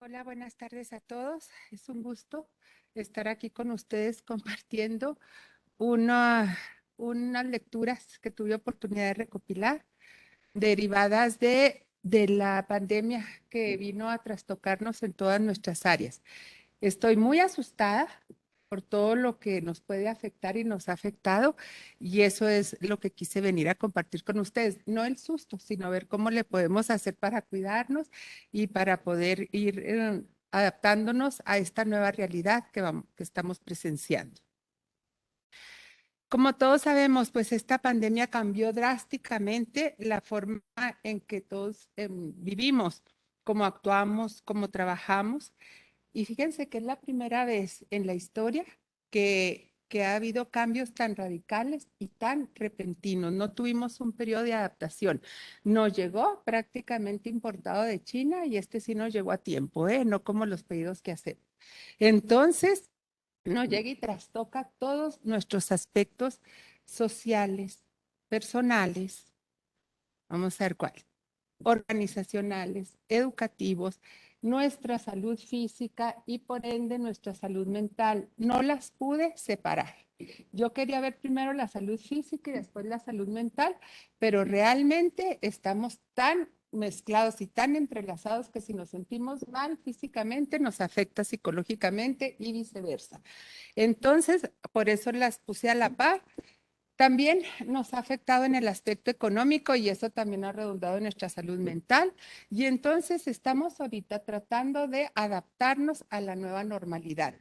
Hola, buenas tardes a todos. Es un gusto estar aquí con ustedes compartiendo una, unas lecturas que tuve oportunidad de recopilar derivadas de la pandemia que vino a trastocarnos en todas nuestras áreas. Estoy muy asustada por todo lo que nos puede afectar y nos ha afectado, y eso es lo que quise venir a compartir con ustedes. No el susto, sino ver cómo le podemos hacer para cuidarnos y para poder ir adaptándonos a esta nueva realidad que estamos presenciando. Como todos sabemos, pues esta pandemia cambió drásticamente la forma en que todos vivimos, cómo actuamos, cómo trabajamos. Y fíjense que es la primera vez en la historia que ha habido cambios tan radicales y tan repentinos. No tuvimos un periodo de adaptación. Nos llegó prácticamente importado de China y este sí nos llegó a tiempo, ¿eh? No como los pedidos que hacemos. Entonces, nos llega y trastoca todos nuestros aspectos sociales, personales, vamos a ver cuáles, organizacionales, educativos, nuestra salud física y por ende nuestra salud mental. No las pude separar. Yo quería ver primero la salud física y después la salud mental, pero realmente estamos tan mezclados y tan entrelazados que si nos sentimos mal físicamente nos afecta psicológicamente y viceversa. Entonces, por eso las puse a la par. También nos ha afectado en el aspecto económico y eso también ha redundado en nuestra salud mental. Y entonces estamos ahorita tratando de adaptarnos a la nueva normalidad.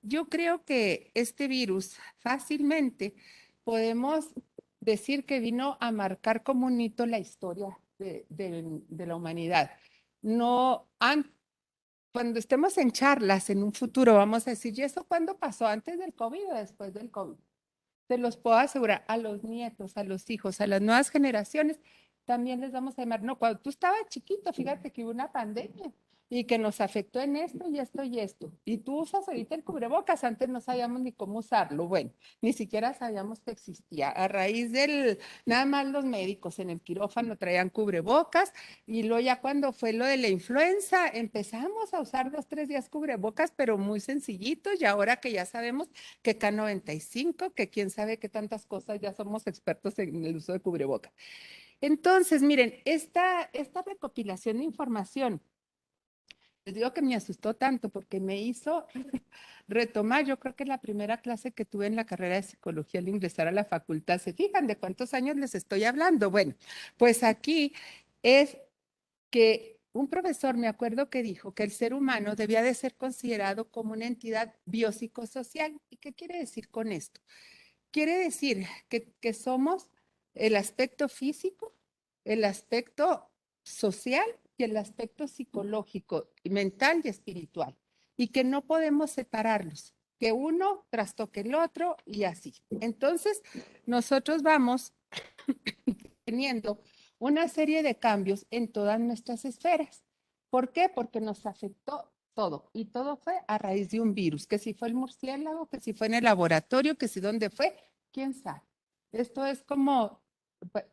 Yo creo que este virus fácilmente podemos decir que vino a marcar como un hito la historia de la humanidad. No, cuando estemos en charlas en un futuro, vamos a decir, ¿y eso cuándo pasó? ¿Antes del COVID o después del COVID? Te los puedo asegurar, a los nietos, a los hijos, a las nuevas generaciones, también les vamos a llamar, no, cuando tú estabas chiquito, fíjate que hubo una pandemia y que nos afectó en esto y esto y esto. Y tú usas ahorita el cubrebocas, antes no sabíamos ni cómo usarlo, bueno, ni siquiera sabíamos que existía. A raíz nada más los médicos en el quirófano traían cubrebocas y luego ya cuando fue lo de la influenza, empezamos a usar 2, 3 días cubrebocas, pero muy sencillitos y ahora que ya sabemos que K95, que quién sabe qué tantas cosas, ya somos expertos en el uso de cubrebocas. Entonces, miren, esta recopilación de información, les digo que me asustó tanto porque me hizo retomar, yo creo que la primera clase que tuve en la carrera de psicología al ingresar a la facultad, ¿se fijan de cuántos años les estoy hablando? Bueno, pues aquí es que un profesor, me acuerdo que dijo que el ser humano debía de ser considerado como una entidad biopsicosocial. ¿Y qué quiere decir con esto? Quiere decir que somos el aspecto físico, el aspecto social y el aspecto psicológico, mental y espiritual, y que no podemos separarlos, que uno trastoque el otro y así. Entonces, nosotros vamos teniendo una serie de cambios en todas nuestras esferas. ¿Por qué? Porque nos afectó todo y todo fue a raíz de un virus, que si fue el murciélago, que si fue en el laboratorio, que si dónde fue, quién sabe. Esto es como,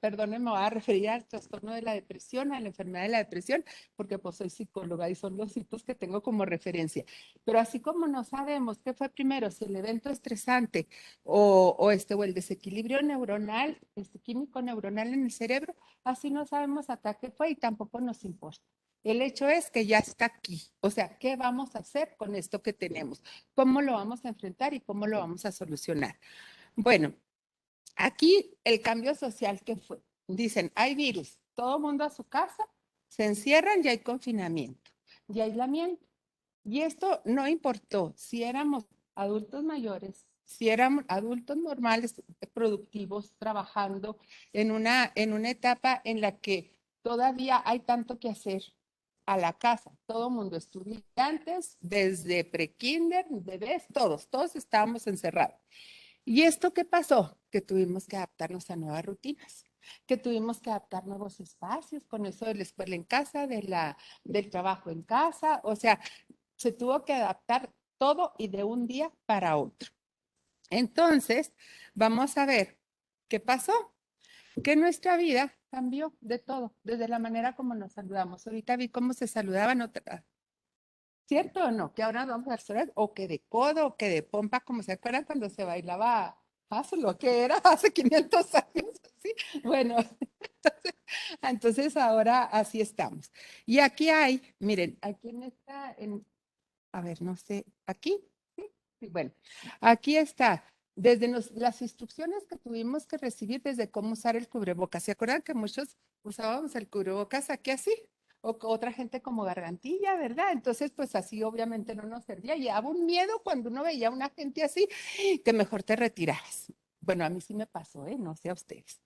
perdónenme, me voy a referir al trastorno de la depresión, a la enfermedad de la depresión, porque pues soy psicóloga y son los hitos que tengo como referencia. Pero así como no sabemos qué fue primero, si el evento estresante o el desequilibrio neuronal, este químico neuronal en el cerebro, así no sabemos hasta qué fue y tampoco nos importa. El hecho es que ya está aquí. O sea, ¿qué vamos a hacer con esto que tenemos? ¿Cómo lo vamos a enfrentar y cómo lo vamos a solucionar? Bueno, aquí el cambio social que fue. Dicen, hay virus, todo mundo a su casa, se encierran y hay confinamiento y aislamiento. Y esto no importó si éramos adultos mayores, si éramos adultos normales, productivos, trabajando en una etapa en la que todavía hay tanto que hacer a la casa. Todo mundo, estudiantes, desde prekinder, bebés, todos estábamos encerrados. ¿Y esto qué pasó? Que tuvimos que adaptarnos a nuevas rutinas, que tuvimos que adaptar nuevos espacios con eso de la escuela en casa, del trabajo en casa, o sea, se tuvo que adaptar todo y de un día para otro. Entonces, vamos a ver qué pasó, que nuestra vida cambió de todo, desde la manera como nos saludamos. Ahorita vi cómo se saludaban, ¿Cierto o no? Que ahora vamos a hacer o que de codo o que de pompa, como se acuerdan cuando se bailaba lo que era hace 500 años, ¿sí? Bueno, entonces ahora así estamos. Y aquí hay, miren, aquí en esta, a ver, no sé, aquí, sí, sí, bueno, aquí está. Desde las instrucciones que tuvimos que recibir desde cómo usar el cubrebocas. ¿Se acuerdan que muchos usábamos el cubrebocas aquí así? O otra gente como gargantilla, ¿verdad? Entonces, pues así obviamente no nos servía. Y daba un miedo cuando uno veía a una gente así, que mejor te retiras. Bueno, a mí sí me pasó, ¿eh? No sé a ustedes.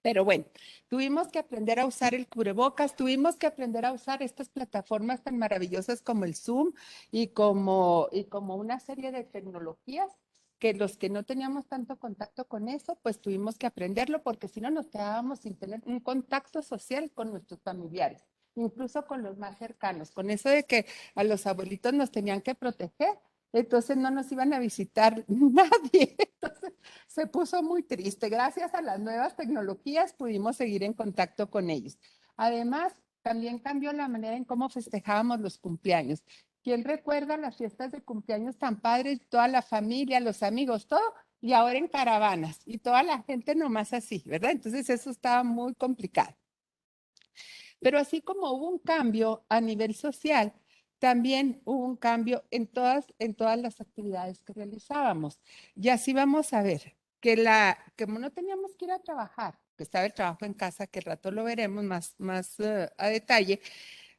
Pero bueno, tuvimos que aprender a usar el cubrebocas, tuvimos que aprender a usar estas plataformas tan maravillosas como el Zoom y como una serie de tecnologías que los que no teníamos tanto contacto con eso, pues tuvimos que aprenderlo porque si no nos quedábamos sin tener un contacto social con nuestros familiares, incluso con los más cercanos, con eso de que a los abuelitos nos tenían que proteger, entonces no nos iban a visitar nadie. Entonces, se puso muy triste. Gracias a las nuevas tecnologías pudimos seguir en contacto con ellos. Además, también cambió la manera en cómo festejábamos los cumpleaños. ¿Quién recuerda las fiestas de cumpleaños tan padres? Toda la familia, los amigos, todo, y ahora en caravanas, y toda la gente nomás así, ¿verdad? Entonces eso estaba muy complicado. Pero así como hubo un cambio a nivel social, también hubo un cambio en todas las actividades que realizábamos. Y así vamos a ver que como no teníamos que ir a trabajar, que estaba el trabajo en casa, que el rato lo veremos más a detalle,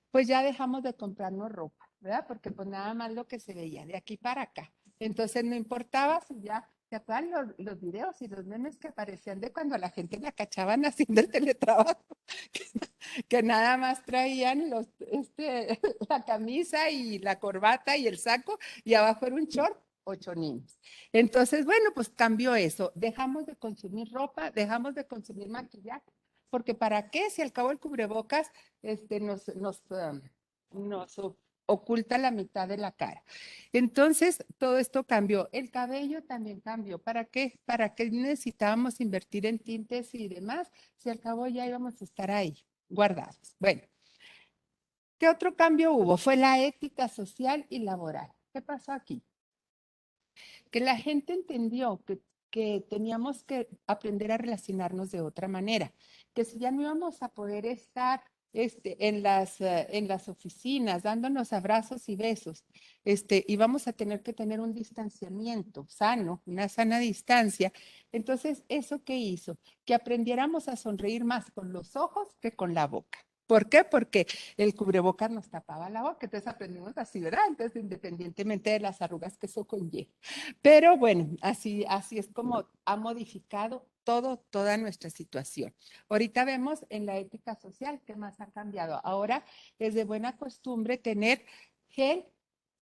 pues ya dejamos de comprarnos ropa, ¿verdad? Porque pues nada más lo que se veía de aquí para acá. Entonces no importaba si ya, ¿se acuerdan los videos y los memes que aparecían de cuando a la gente la cachaban haciendo el teletrabajo? Que nada más traían la camisa y la corbata y el saco y abajo era un short, 8 niños. Entonces, bueno, pues cambió eso. Dejamos de consumir ropa, dejamos de consumir maquillaje, porque ¿para qué? Si al cabo el cubrebocas nos oculta la mitad de la cara. Entonces, todo esto cambió. El cabello también cambió. ¿Para qué? ¿Para qué necesitábamos invertir en tintes y demás? Si al cabo ya íbamos a estar ahí guardados. Bueno, ¿qué otro cambio hubo? Fue la ética social y laboral. ¿Qué pasó aquí? Que la gente entendió que teníamos que aprender a relacionarnos de otra manera, que si ya no íbamos a poder estar en las oficinas dándonos abrazos y besos, íbamos a tener que tener un distanciamiento sano, una sana distancia. Entonces, ¿eso qué hizo? Que aprendiéramos a sonreír más con los ojos que con la boca. ¿Por qué? Porque el cubrebocas nos tapaba la boca, entonces aprendimos así, ¿verdad? Entonces, independientemente de las arrugas que eso conlleva. Pero bueno, así es como ha modificado toda nuestra situación. Ahorita vemos en la ética social qué más ha cambiado. Ahora es de buena costumbre tener gel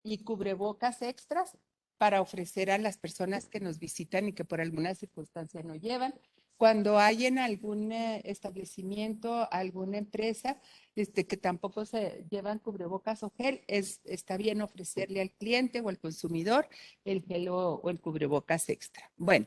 y cubrebocas extras para ofrecer a las personas que nos visitan y que por alguna circunstancia no llevan. Cuando hay en algún establecimiento, alguna empresa, que tampoco se llevan cubrebocas o gel, está bien ofrecerle al cliente o al consumidor el gel o el cubrebocas extra. Bueno,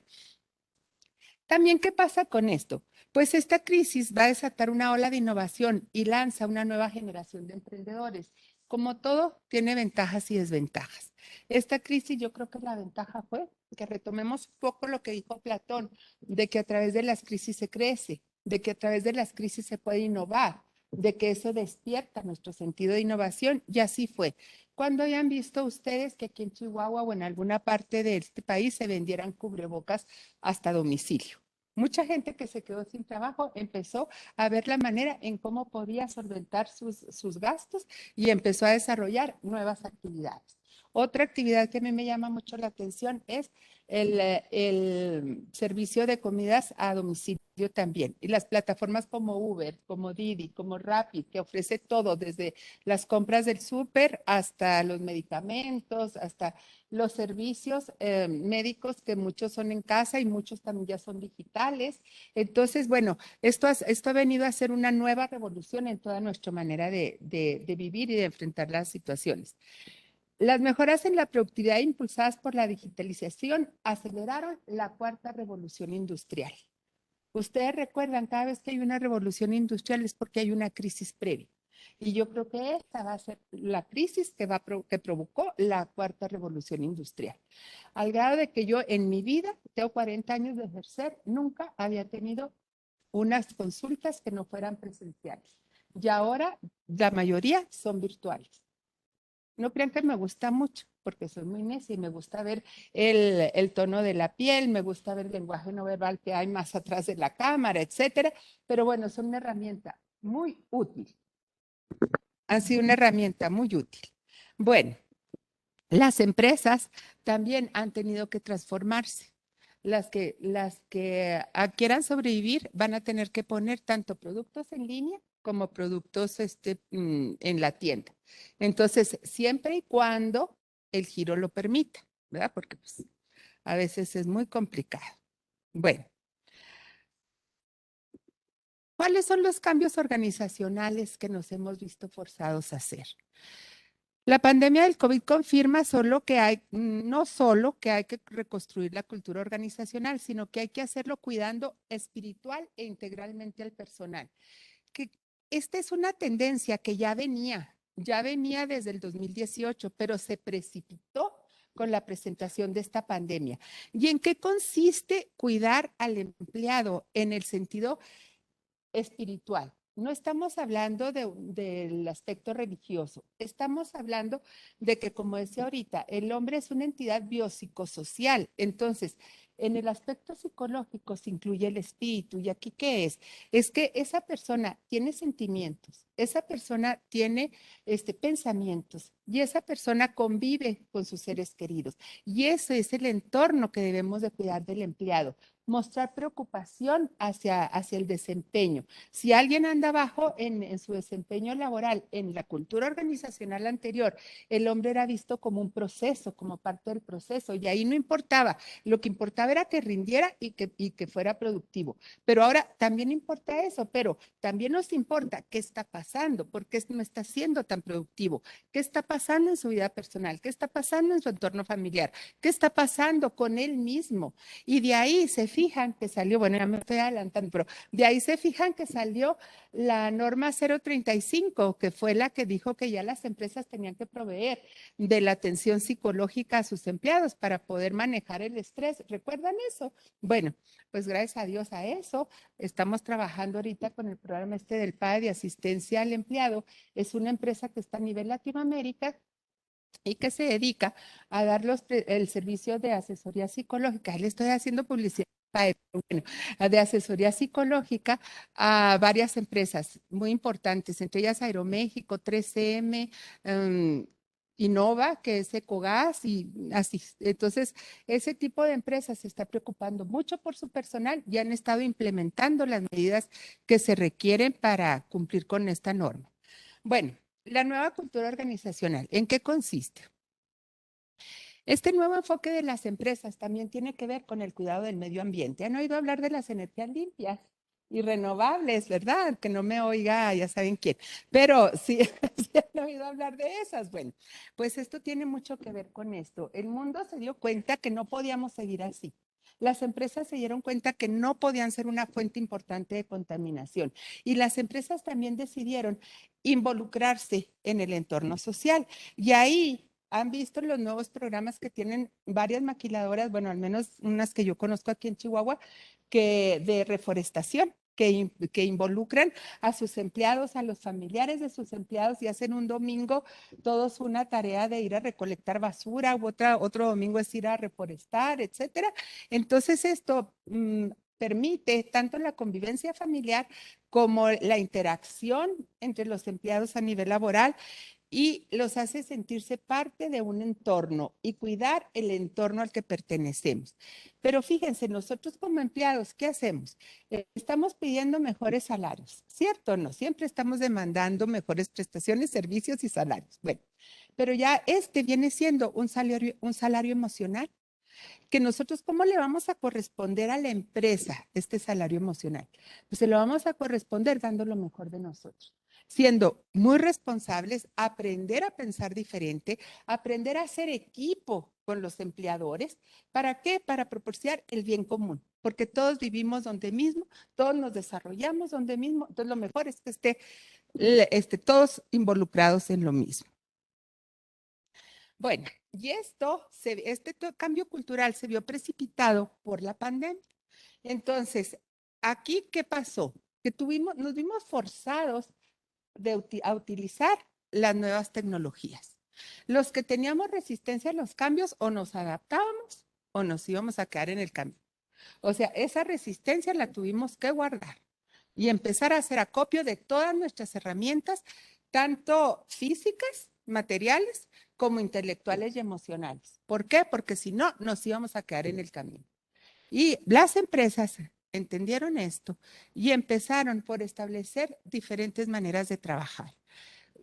también, ¿qué pasa con esto? Pues esta crisis va a desatar una ola de innovación y lanza una nueva generación de emprendedores. Como todo, tiene ventajas y desventajas. Esta crisis, yo creo que la ventaja fue que retomemos un poco lo que dijo Platón, de que a través de las crisis se crece, de que a través de las crisis se puede innovar, de que eso despierta nuestro sentido de innovación, y así fue. ¿Cuándo hayan visto ustedes que aquí en Chihuahua o en alguna parte de este país se vendieran cubrebocas hasta domicilio? Mucha gente que se quedó sin trabajo empezó a ver la manera en cómo podía solventar sus gastos y empezó a desarrollar nuevas actividades. Otra actividad que a mí me llama mucho la atención es el servicio de comidas a domicilio también. Y las plataformas como Uber, como Didi, como Rappi, que ofrece todo, desde las compras del súper hasta los medicamentos, hasta los servicios médicos, que muchos son en casa y muchos también ya son digitales. Entonces, bueno, esto ha venido a ser una nueva revolución en toda nuestra manera de vivir y de enfrentar las situaciones. Las mejoras en la productividad impulsadas por la digitalización aceleraron la cuarta revolución industrial. Ustedes recuerdan, cada vez que hay una revolución industrial es porque hay una crisis previa. Y yo creo que esta va a ser la crisis que provocó la cuarta revolución industrial. Al grado de que yo en mi vida, tengo 40 años de ejercer, nunca había tenido unas consultas que no fueran presenciales. Y ahora la mayoría son virtuales. No crean que me gusta mucho, porque soy muy necia y me gusta ver el tono de la piel, me gusta ver el lenguaje no verbal que hay más atrás de la cámara, etcétera. Pero bueno, son una herramienta muy útil. Han sido una herramienta muy útil. Bueno, las empresas también han tenido que transformarse. Las que quieran sobrevivir van a tener que poner tanto productos en línea como productos en la tienda. Entonces, siempre y cuando el giro lo permita, ¿verdad? Porque pues, a veces es muy complicado. Bueno, ¿cuáles son los cambios organizacionales que nos hemos visto forzados a hacer? La pandemia del COVID confirma no solo que hay que reconstruir la cultura organizacional, sino que hay que hacerlo cuidando espiritual e integralmente al personal. Que esta es una tendencia que ya venía desde el 2018, pero se precipitó con la presentación de esta pandemia. ¿Y en qué consiste cuidar al empleado en el sentido espiritual? No estamos hablando del aspecto religioso, estamos hablando de que, como decía ahorita, el hombre es una entidad biopsicosocial. Entonces, en el aspecto psicológico se incluye el espíritu. ¿Y aquí qué es? Es que esa persona tiene sentimientos, esa persona tiene pensamientos y esa persona convive con sus seres queridos. Y ese es el entorno que debemos de cuidar del empleado, mostrar preocupación hacia el desempeño. Si alguien anda bajo en su desempeño laboral, en la cultura organizacional anterior, el hombre era visto como un proceso, como parte del proceso, y ahí no importaba. Lo que importaba era que rindiera y que fuera productivo. Pero ahora también importa eso, pero también nos importa qué está pasando, por qué no está siendo tan productivo, qué está pasando en su vida personal, qué está pasando en su entorno familiar, qué está pasando con él mismo. Y de ahí se fijan que salió, bueno, ya me estoy adelantando, pero de ahí se fijan que salió la norma 035, que fue la que dijo que ya las empresas tenían que proveer de la atención psicológica a sus empleados para poder manejar el estrés. ¿Recuerdan eso? Bueno, pues gracias a Dios a eso estamos trabajando ahorita con el programa del PAE de asistencia al empleado. Es una empresa que está a nivel Latinoamérica y que se dedica a dar el servicio de asesoría psicológica. Le estoy haciendo publicidad bueno, de asesoría psicológica a varias empresas muy importantes, entre ellas Aeroméxico, 3M, Innova, que es Ecogas y así. Entonces, ese tipo de empresas se está preocupando mucho por su personal y han estado implementando las medidas que se requieren para cumplir con esta norma. Bueno, la nueva cultura organizacional, ¿en qué consiste? Este nuevo enfoque de las empresas también tiene que ver con el cuidado del medio ambiente. ¿Han oído hablar de las energías limpias y renovables, verdad? Que no me oiga, ya saben quién. Pero sí, sí han oído hablar de esas. Bueno, pues esto tiene mucho que ver con esto. El mundo se dio cuenta que no podíamos seguir así. Las empresas se dieron cuenta que no podían ser una fuente importante de contaminación y las empresas también decidieron involucrarse en el entorno social. Y ahí han visto los nuevos programas que tienen varias maquiladoras, bueno, al menos unas que yo conozco aquí en Chihuahua, que de reforestación. Que involucran a sus empleados, a los familiares de sus empleados y hacen un domingo todos una tarea de ir a recolectar basura, otro domingo es ir a reforestar, etcétera. Entonces esto permite tanto la convivencia familiar como la interacción entre los empleados a nivel laboral y los hace sentirse parte de un entorno y cuidar el entorno al que pertenecemos. Pero fíjense, nosotros como empleados, ¿qué hacemos? Estamos pidiendo mejores salarios, ¿cierto o no? Siempre estamos demandando mejores prestaciones, servicios y salarios. Bueno, pero ya viene siendo un salario emocional que nosotros, ¿cómo le vamos a corresponder a la empresa este salario emocional? Pues se lo vamos a corresponder dando lo mejor de nosotros, siendo muy responsables, aprender a pensar diferente, aprender a hacer equipo con los empleadores. ¿Para qué? Para proporcionar el bien común. porque todos vivimos donde mismo, todos nos desarrollamos donde mismo, entonces lo mejor es que todos involucrados en lo mismo. Bueno, y cambio cultural se vio precipitado por la pandemia. Entonces, aquí, ¿qué pasó? Que nos vimos forzados a utilizar las nuevas tecnologías. Los que teníamos resistencia a los cambios o nos adaptábamos o nos íbamos a quedar en el camino. O sea, esa resistencia la tuvimos que guardar y empezar a hacer acopio de todas nuestras herramientas, tanto físicas, materiales, como intelectuales y emocionales. ¿Por qué? Porque si no, nos íbamos a quedar en el camino. Y las empresas entendieron esto y empezaron por establecer diferentes maneras de trabajar.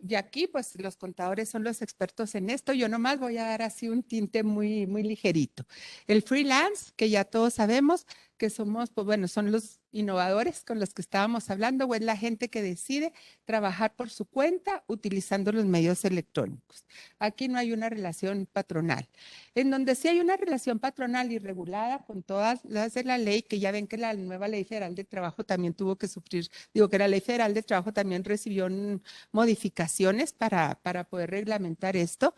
Y aquí, pues, los contadores son los expertos en esto. Yo nomás voy a dar así un tinte muy, muy ligerito. El freelance, que ya todos sabemos que somos, pues bueno, son los innovadores con los que estábamos hablando, o es la gente que decide trabajar por su cuenta utilizando los medios electrónicos. Aquí no hay una relación patronal. En donde sí hay una relación patronal y regulada con todas las de la ley, que ya ven que la nueva Ley Federal de Trabajo también tuvo que sufrir, digo que la Ley Federal de Trabajo también recibió modificaciones para poder reglamentar esto.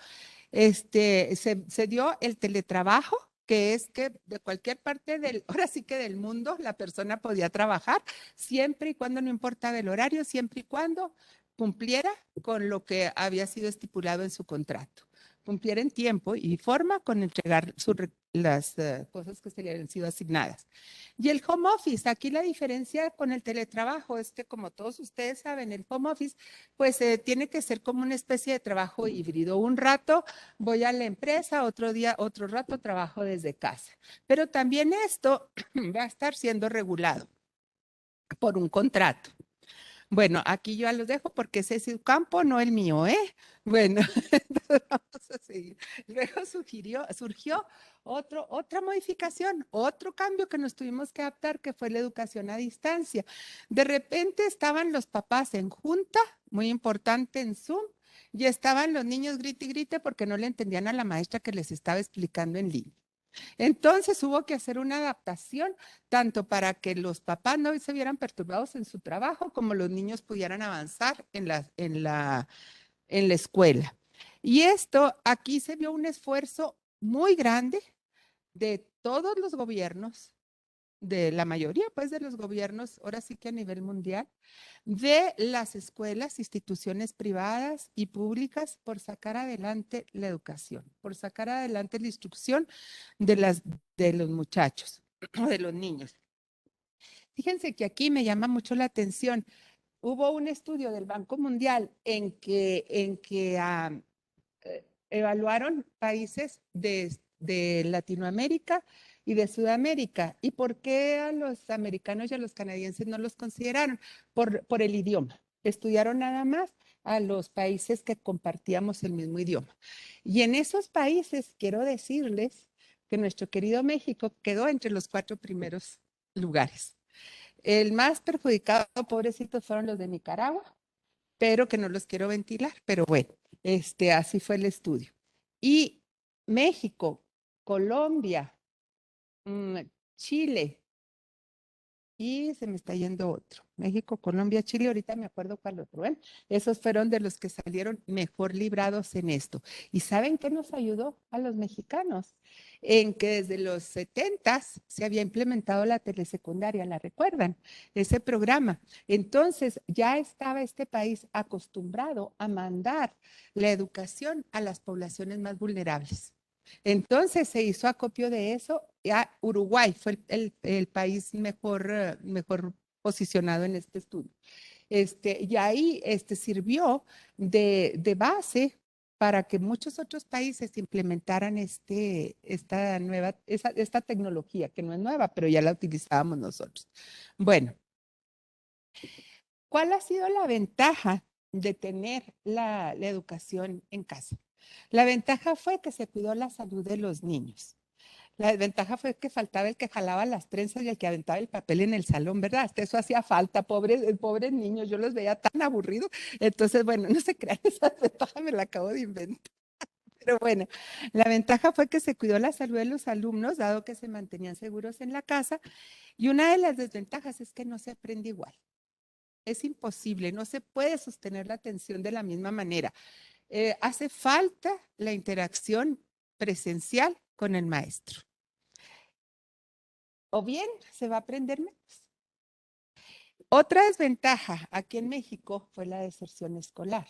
Se dio el teletrabajo, que es que de cualquier parte ahora sí que del mundo, la persona podía trabajar siempre y cuando no importaba el horario, siempre y cuando cumpliera con lo que había sido estipulado en su contrato, cumpliera en tiempo y forma con entregar las cosas que se le habían sido asignadas. Y el home office, aquí la diferencia con el teletrabajo es que, como todos ustedes saben, el home office pues tiene que ser como una especie de trabajo híbrido. Un rato voy a la empresa, otro día, otro rato trabajo desde casa. Pero también esto va a estar siendo regulado por un contrato. Bueno, aquí yo ya los dejo porque ese es su campo, no el mío, ¿eh? Bueno, entonces vamos a seguir. Luego surgió otra modificación, otro cambio que nos tuvimos que adaptar, que fue la educación a distancia. De repente estaban los papás en junta, muy importante en Zoom, y estaban los niños grite y grite porque no le entendían a la maestra que les estaba explicando en línea. Entonces hubo que hacer una adaptación, tanto para que los papás no se vieran perturbados en su trabajo, como los niños pudieran avanzar en la escuela. Y esto, aquí se vio un esfuerzo muy grande de todos los gobiernos, de la mayoría pues de los gobiernos, ahora sí que a nivel mundial, de las escuelas, instituciones privadas y públicas por sacar adelante la educación, por sacar adelante la instrucción de los muchachos o de los niños. Fíjense que aquí me llama mucho la atención. Hubo un estudio del Banco Mundial en que evaluaron países de Latinoamérica y de Sudamérica. ¿Y por qué a los americanos y a los canadienses no los consideraron? Por el idioma. Estudiaron nada más a los países que compartíamos el mismo idioma. Y en esos países, quiero decirles que nuestro querido México quedó entre los 4 primeros lugares. El más perjudicado, pobrecitos, fueron los de Nicaragua, pero que no los quiero ventilar, pero bueno, así fue el estudio. Y México, Colombia, Chile, y se me está yendo otro. México, Colombia, Chile, ahorita me acuerdo cuál otro. ¿Ven? Esos fueron de los que salieron mejor librados en esto. ¿Y saben qué nos ayudó a los mexicanos? En que desde los 70s se había implementado la telesecundaria, ¿la recuerdan? Ese programa. Entonces ya estaba este país acostumbrado a mandar la educación a las poblaciones más vulnerables. Entonces se hizo acopio de eso. Ya Uruguay fue el país mejor posicionado en este estudio. Y ahí sirvió de base para que muchos otros países implementaran esta tecnología, que no es nueva, pero ya la utilizábamos nosotros. Bueno, ¿cuál ha sido la ventaja de tener la educación en casa? La ventaja fue que se cuidó la salud de los niños. La desventaja fue que faltaba el que jalaba las trenzas y el que aventaba el papel en el salón, ¿verdad? Hasta eso hacía falta, pobres niños, yo los veía tan aburridos. Entonces, bueno, no se crean, esa desventaja me la acabo de inventar. Pero bueno, la ventaja fue que se cuidó la salud de los alumnos, dado que se mantenían seguros en la casa. Y una de las desventajas es que no se aprende igual. Es imposible, no se puede sostener la atención de la misma manera. Hace falta la interacción presencial con el maestro. O bien se va a aprender menos. Otra desventaja aquí en México fue la deserción escolar.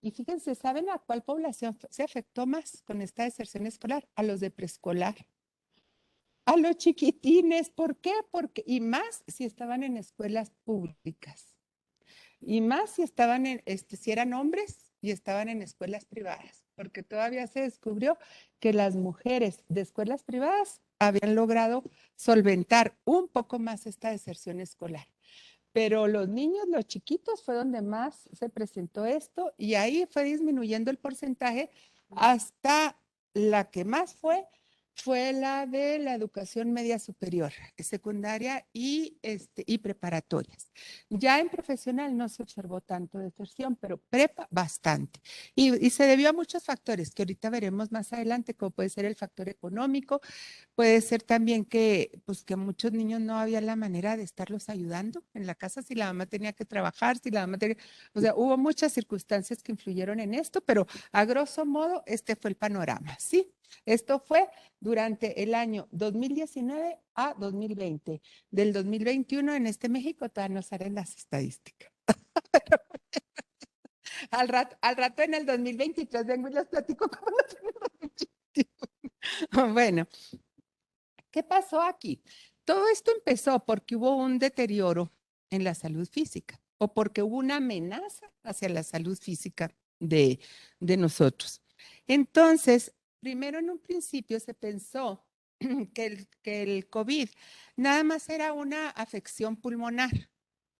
Y fíjense, ¿saben a cuál población se afectó más con esta deserción escolar? A los de preescolar, a los chiquitines. ¿Por qué? Porque, y más si estaban en escuelas públicas. Y más si estaban si eran hombres y estaban en escuelas privadas, porque todavía se descubrió que las mujeres de escuelas privadas habían logrado solventar un poco más esta deserción escolar. Pero los niños, los chiquitos, fue donde más se presentó esto y ahí fue disminuyendo el porcentaje hasta la que más fue la de la educación media superior, secundaria y preparatorias. Ya en profesional no se observó tanto deserción, pero prepa bastante. Y se debió a muchos factores que ahorita veremos más adelante, como puede ser el factor económico, puede ser también que, pues, que muchos niños no había la manera de estarlos ayudando en la casa, si la mamá tenía que trabajar, si la mamá tenía, o sea, hubo muchas circunstancias que influyeron en esto, pero a grosso modo este fue el panorama, ¿sí? Esto fue durante el año 2019 a 2020. Del 2021 en este México todavía no salen las estadísticas. Al rato en el 2023 vengo y les platico cómo nos fue en el 2021. Bueno, ¿qué pasó aquí? Todo esto empezó porque hubo un deterioro en la salud física o porque hubo una amenaza hacia la salud física de nosotros. Entonces, primero en un principio se pensó que el COVID nada más era una afección pulmonar.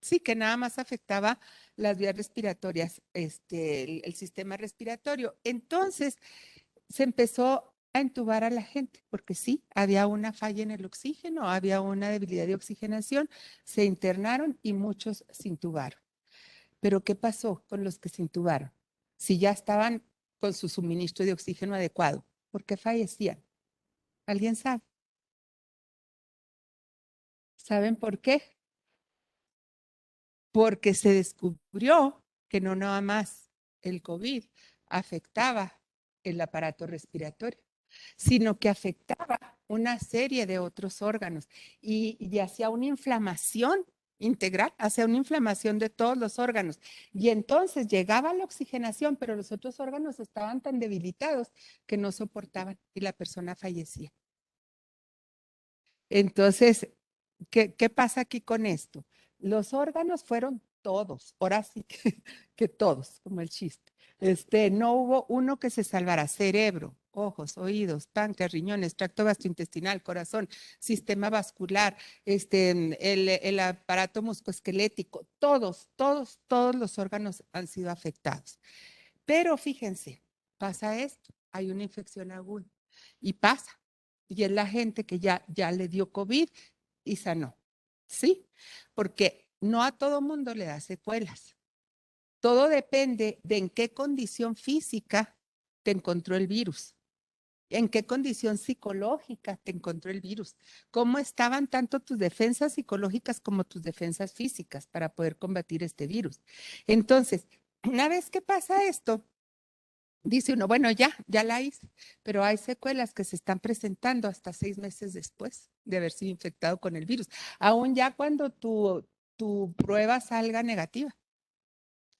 Sí, que nada más afectaba las vías respiratorias, el sistema respiratorio. Entonces, se empezó a entubar a la gente, porque sí, había una falla en el oxígeno, había una debilidad de oxigenación, se internaron y muchos se intubaron. Pero ¿qué pasó con los que se intubaron? Si ya estaban con su suministro de oxígeno adecuado, ¿por qué fallecían? ¿Alguien sabe? ¿Saben por qué? Porque se descubrió que no nada más el COVID afectaba el aparato respiratorio, sino que afectaba una serie de otros órganos y hacía una inflamación integral, hacía una inflamación de todos los órganos. Y entonces llegaba la oxigenación, pero los otros órganos estaban tan debilitados que no soportaban y la persona fallecía. Entonces, ¿qué pasa aquí con esto? Los órganos fueron todos, ahora sí que todos, como el chiste. No hubo uno que se salvara, cerebro, ojos, oídos, páncreas, riñones, tracto gastrointestinal, corazón, sistema vascular, el aparato musculoesquelético, todos los órganos han sido afectados. Pero fíjense, pasa esto, hay una infección aguda y pasa. Y es la gente que ya le dio COVID y sanó. ¿Sí? Porque no a todo mundo le da secuelas. Todo depende de en qué condición física te encontró el virus, en qué condición psicológica te encontró el virus, cómo estaban tanto tus defensas psicológicas como tus defensas físicas para poder combatir este virus. Entonces, una vez que pasa esto, dice uno, bueno, ya la hice, pero hay secuelas que se están presentando hasta 6 meses después de haber sido infectado con el virus, aún ya cuando tu prueba salga negativa.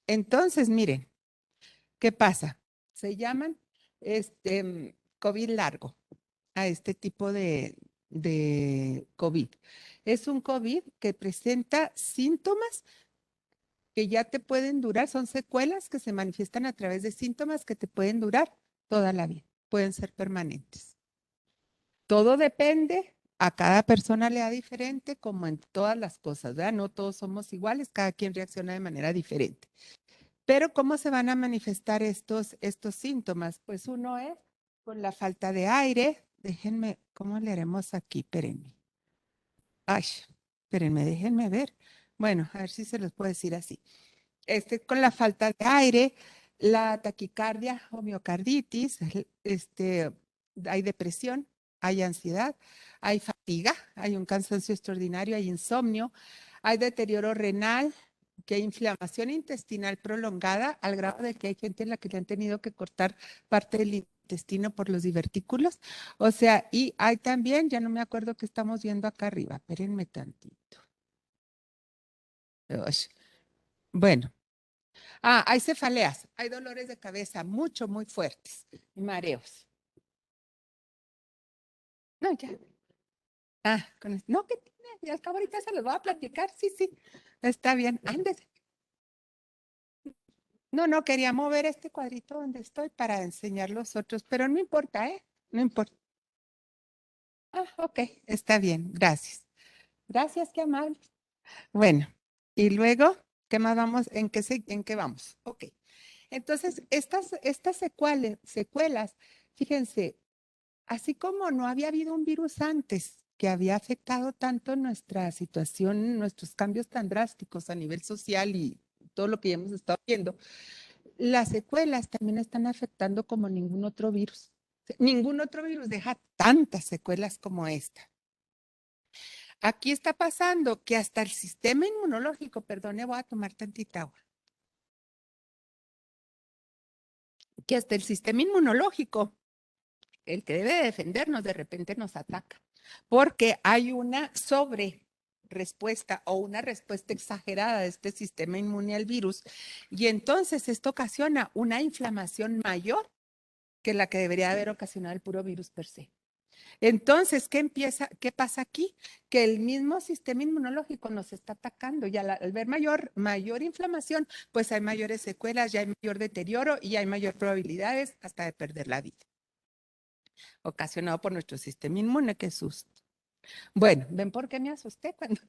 Entonces, miren, ¿qué pasa? Se llaman COVID largo a este tipo de COVID. Es un COVID que presenta síntomas que ya te pueden durar, son secuelas que se manifiestan a través de síntomas que te pueden durar toda la vida, pueden ser permanentes. Todo depende, a cada persona le da diferente, como en todas las cosas, ¿verdad? No todos somos iguales, cada quien reacciona de manera diferente. Pero ¿cómo se van a manifestar estos síntomas? Pues uno es con la falta de aire. Déjenme, ¿cómo le haremos aquí? Espérenme. Ay, espérenme, déjenme ver. Bueno, a ver si se los puedo decir así. Con la falta de aire, la taquicardia o miocarditis, hay depresión, hay ansiedad, hay fatiga, hay un cansancio extraordinario, hay insomnio, hay deterioro renal, que hay inflamación intestinal prolongada al grado de que hay gente en la que le han tenido que cortar parte del intestino por los divertículos. O sea, y hay también, ya no me acuerdo qué estamos viendo acá arriba, espérenme tantito. Ush. Bueno, hay cefaleas, hay dolores de cabeza muy fuertes, y mareos. No, ya. No, ¿qué tiene? Y al cabo ahorita se los voy a platicar. Sí, sí. Está bien. Ándese. No, no, quería mover este cuadrito donde estoy para enseñar los otros, pero no importa, ¿eh? No importa. Ok, está bien. Gracias. Gracias, qué amable. Bueno, y luego, ¿qué más vamos? ¿En qué vamos? Ok. Entonces, estas secuelas, fíjense, así como no había habido un virus antes que había afectado tanto nuestra situación, nuestros cambios tan drásticos a nivel social y todo lo que ya hemos estado viendo, las secuelas también están afectando como ningún otro virus. Ningún otro virus deja tantas secuelas como esta. Aquí está pasando que hasta el sistema inmunológico, perdone, voy a tomar tantita agua, que hasta el sistema inmunológico, el que debe defendernos, de repente nos ataca, porque hay una sobre respuesta o una respuesta exagerada de este sistema inmune al virus y entonces esto ocasiona una inflamación mayor que la que debería haber ocasionado el puro virus per se. Entonces, ¿qué pasa aquí? Que el mismo sistema inmunológico nos está atacando y al ver mayor inflamación, pues hay mayores secuelas, ya hay mayor deterioro y hay mayor probabilidades hasta de perder la vida, ocasionado por nuestro sistema inmune, qué susto. Bueno, ¿ven por qué me asusté cuando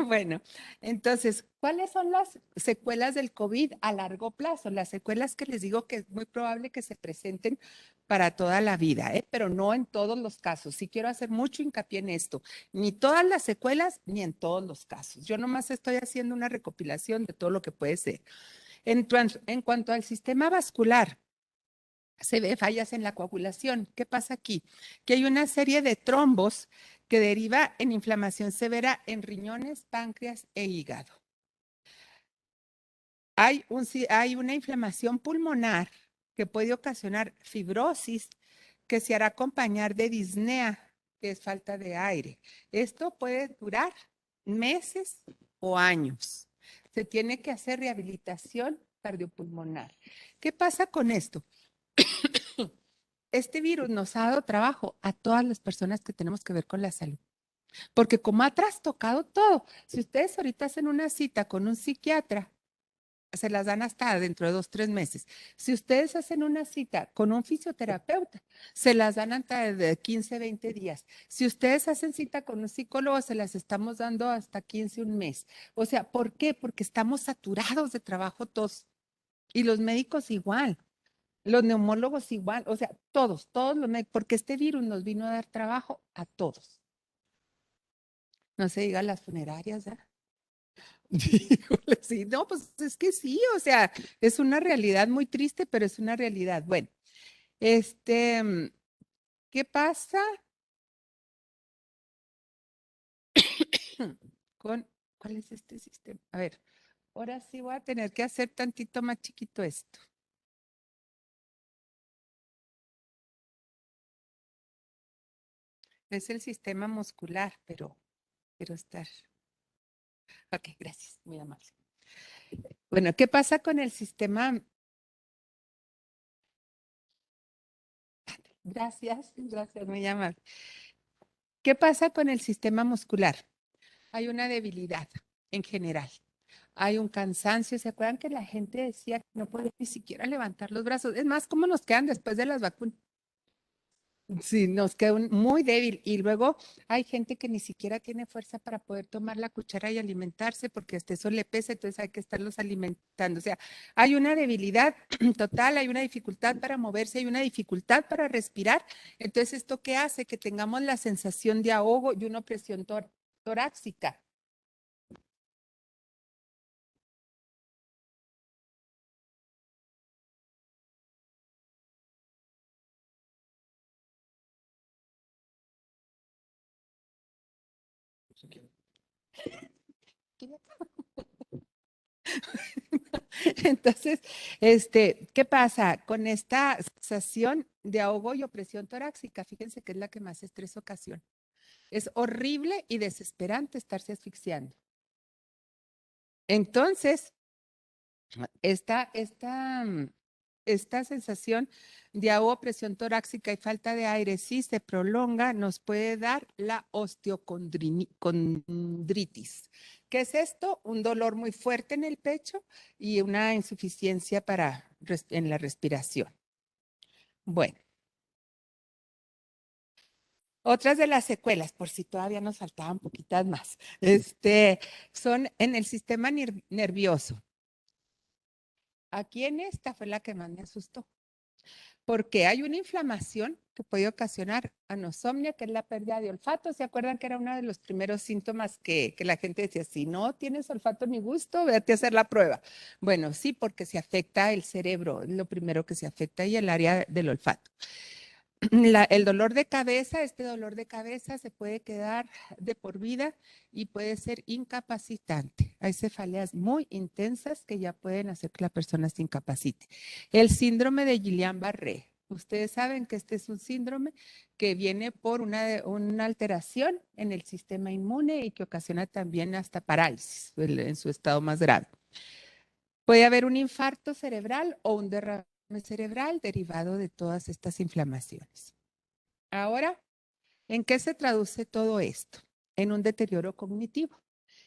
Bueno, entonces, ¿cuáles son las secuelas del COVID a largo plazo? Las secuelas que les digo que es muy probable que se presenten para toda la vida, ¿eh? Pero no en todos los casos. Sí quiero hacer mucho hincapié en esto. Ni todas las secuelas, ni en todos los casos. Yo nomás estoy haciendo una recopilación de todo lo que puede ser. En cuanto al sistema vascular, se ve fallas en la coagulación. ¿Qué pasa aquí? Que hay una serie de trombos que deriva en inflamación severa en riñones, páncreas e hígado. Hay una inflamación pulmonar que puede ocasionar fibrosis que se hará acompañar de disnea, que es falta de aire. Esto puede durar meses o años. Se tiene que hacer rehabilitación cardiopulmonar. ¿Qué pasa con esto? Este virus nos ha dado trabajo a todas las personas que tenemos que ver con la salud, porque como ha trastocado todo, si ustedes ahorita hacen una cita con un psiquiatra, se las dan hasta dentro de 2, 3 meses. Si ustedes hacen una cita con un fisioterapeuta, se las dan hasta de 15, 20 días. Si ustedes hacen cita con un psicólogo, se las estamos dando hasta 15, un mes. O sea, ¿por qué? Porque estamos saturados de trabajo todos. Y los médicos igual. Los neumólogos igual, o sea, todos los médicos, porque este virus nos vino a dar trabajo a todos. No se diga las funerarias, ¿verdad? Híjole, sí, no, pues es que sí, o sea, es una realidad muy triste, pero es una realidad. Bueno, este, mm, ¿qué pasa con, cuál es este sistema? A ver, ahora sí voy a tener que hacer tantito más chiquito esto. Es el sistema muscular, pero quiero estar. Ok, gracias, muy amable. Bueno, ¿qué pasa con el sistema? Gracias, muy amable. ¿Qué pasa con el sistema muscular? Hay una debilidad en general. Hay un cansancio. ¿Se acuerdan que la gente decía que no podía ni siquiera levantar los brazos? Es más, ¿cómo nos quedan después de las vacunas? Sí, nos queda muy débil. Y luego hay gente que ni siquiera tiene fuerza para poder tomar la cuchara y alimentarse porque hasta eso le pesa, entonces hay que estarlos alimentando. O sea, hay una debilidad total, hay una dificultad para moverse, hay una dificultad para respirar. Entonces, ¿esto qué hace? Que tengamos la sensación de ahogo y una opresión torácica. Entonces, ¿qué pasa? Con esta sensación de ahogo y opresión torácica, fíjense que es la que más estrés ocasiona. Es horrible y desesperante estarse asfixiando. Entonces, esta, esta, esta sensación de ahogo, presión torácica y falta de aire, si se prolonga, nos puede dar la osteocondritis. ¿Qué es esto? Un dolor muy fuerte en el pecho y una insuficiencia en la respiración. Bueno, otras de las secuelas, por si todavía nos faltaban poquitas más, son en el sistema nervioso. Aquí en esta fue la que más me asustó, porque hay una inflamación que puede ocasionar anosomia, que es la pérdida de olfato. ¿Se acuerdan que era uno de los primeros síntomas que la gente decía, si no tienes olfato ni gusto, vete a hacer la prueba? Bueno, sí, porque se afecta el cerebro, es lo primero que se afecta y el área del olfato. El dolor de cabeza, este dolor de cabeza se puede quedar de por vida y puede ser incapacitante. Hay cefaleas muy intensas que ya pueden hacer que la persona se incapacite. El síndrome de Guillain-Barré. Ustedes saben que este es un síndrome que viene por una alteración en el sistema inmune y que ocasiona también hasta parálisis en su estado más grave. Puede haber un infarto cerebral o un derrame cerebral derivado de todas estas inflamaciones. Ahora, ¿en qué se traduce todo esto? En un deterioro cognitivo.